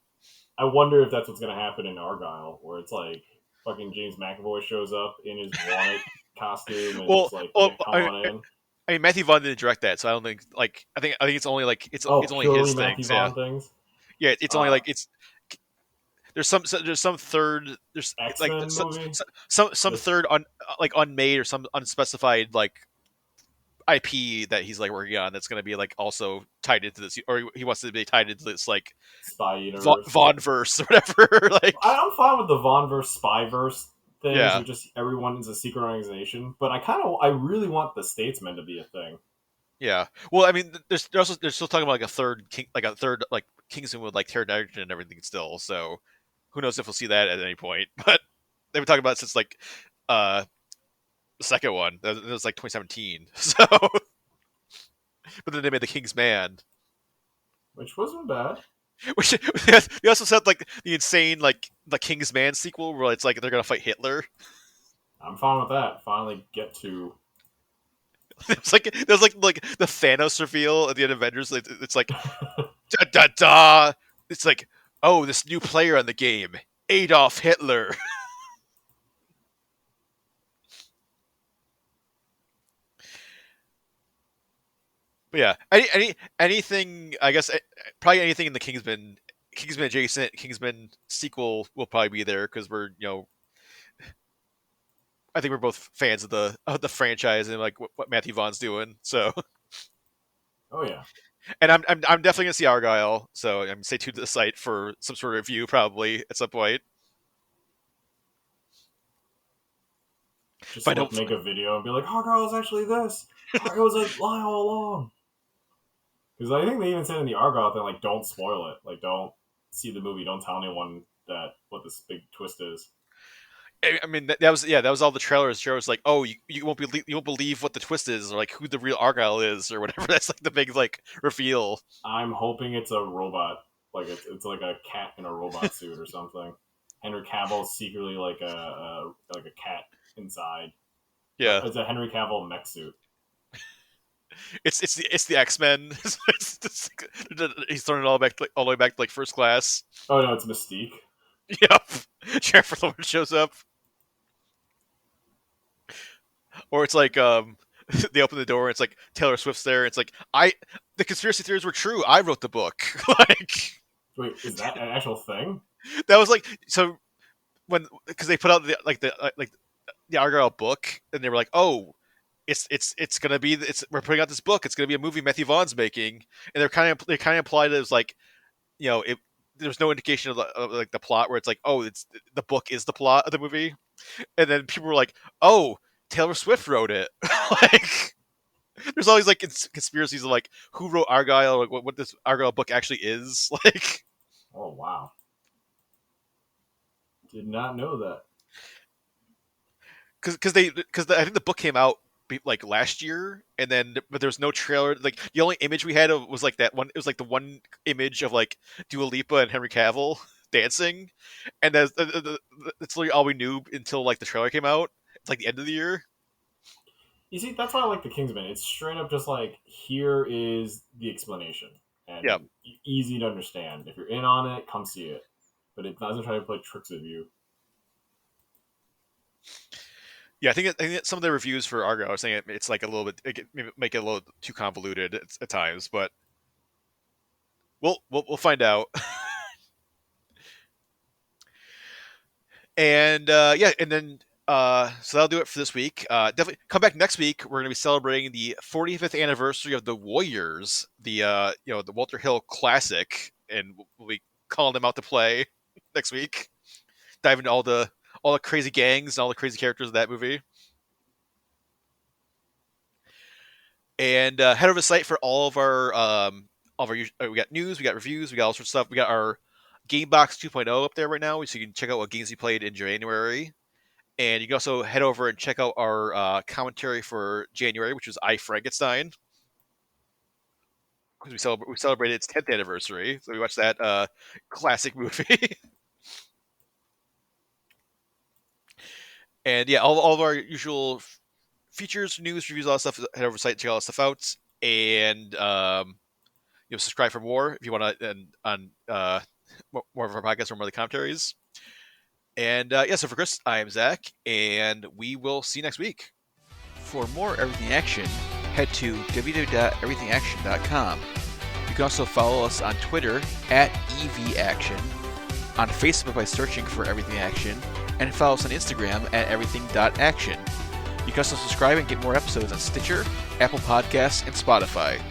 I wonder if that's what's gonna happen in Argyle, where it's like fucking James McAvoy shows up in his wanted costume and well, just like, well, yeah, come on in. I mean Matthew Vaughn didn't direct that, so I don't think like I think it's only like Oh, it's only purely his Matthew things. Yeah, Vaughn things. yeah, it's only Uh, like it's there's some third there's X like Men movie. some This third like unmade or some unspecified like IP that he's like working on that's going to be like also tied into this, or he wants to be tied into this like spy universe. Vaughn verse or whatever. Like, I'm fine with the Vonverse Spyverse things, yeah, or just everyone is a secret organization. But I really want the Statesmen to be a thing. yeah. Well, I mean, they're still talking about like a third king, like a third like Kingsman with like Taron Egerton and everything still. So who knows if we'll see that at any point? But they've been talking about it since like the second one. That was like 2017. So, but then they made the King's Man. Which wasn't bad. Which they also said like the insane like the King's Man sequel where it's like they're gonna fight Hitler. I'm fine with that. Finally get to It's like there's like the Thanos reveal at the end of Avengers. It's like da da da. It's like, oh, this new player on the game, Adolf Hitler. But yeah, anything, I guess, probably anything in the Kingsman adjacent, Kingsman sequel will probably be there because we're, I think we're both fans of the franchise and like what Matthew Vaughn's doing. So, Oh yeah. and I'm definitely gonna see Argylle. So I'm stay tuned to the site for some sort of review probably at some point. Just Find to out. make a video and be like, Argylle is actually this. It was a lie all along. Because I think they even said in the Argylle thing, like, don't spoil it. Like, don't see the movie. Don't tell anyone what this big twist is. I mean, that was all the trailers. Joe was like, "Oh, you won't believe what the twist is, or like who the real Argylle is, or whatever." That's like the big like reveal. I'm hoping it's a robot, like it's like a cat in a robot suit or something. Henry Cavill's secretly like a cat inside. Yeah, It's a Henry Cavill mech suit. it's the X-Men. He's throwing it all the way back to like first class. Oh no, it's Mystique. Yep, Jennifer Lawrence shows up, or it's like they open the door and it's like Taylor Swift's there. It's like the conspiracy theories were true. I wrote the book. Like, wait, is that an actual thing? That was like so because they put out the Argylle book and they were like, oh, it's gonna be we're putting out this book. It's gonna be a movie Matthew Vaughn's making, and they kind of implied it was like, there's no indication of like the plot where it's like, oh, it's the book is the plot of the movie, and then people were like, oh, Taylor Swift wrote it. Like, there's always like conspiracies of like who wrote Argylle, like what this Argylle book actually is. Like, oh wow, did not know that. Because I think the book came out like last year, and then but there's no trailer. Like the only image we had was like that one. It was like the one image of like Dua Lipa and Henry Cavill dancing, and that's literally all we knew until like the trailer came out. It's like the end of the year. You see, that's why I like the Kingsman. It's straight up just like, here is the explanation, and Yep. easy to understand. If you're in on it, come see it. But it doesn't try to play tricks with you. Yeah, I think some of the reviews for Argo, I was saying it's like a little bit, maybe make it a little too convoluted at times, but we'll find out. And yeah, and then so that'll do it for this week. Definitely come back next week. We're going to be celebrating the 45th anniversary of the Warriors, the the Walter Hill Classic, and we'll be calling them out to play next week. Dive into all the crazy gangs and all the crazy characters of that movie. And head over to the site for all of our we got news, we got reviews, we got all sorts of stuff. We got our Gamebox 2.0 up there right now, so you can check out what games we played in January. And you can also head over and check out our commentary for January, which was I, Frankenstein. Because we celebrated its 10th anniversary, so we watched that classic movie. And yeah, all of our usual features, news, reviews, all that stuff. Head over to the site, check all that stuff out, and subscribe for more if you want to, and on more of our podcasts or more of the commentaries. And yeah, so for Chris, I am Zach, and we will see you next week. For more Everything Action, head to www.everythingaction.com. You can also follow us on Twitter @EVAction, on Facebook by searching for Everything Action, and follow us on Instagram @everything.action. You can also subscribe and get more episodes on Stitcher, Apple Podcasts, and Spotify.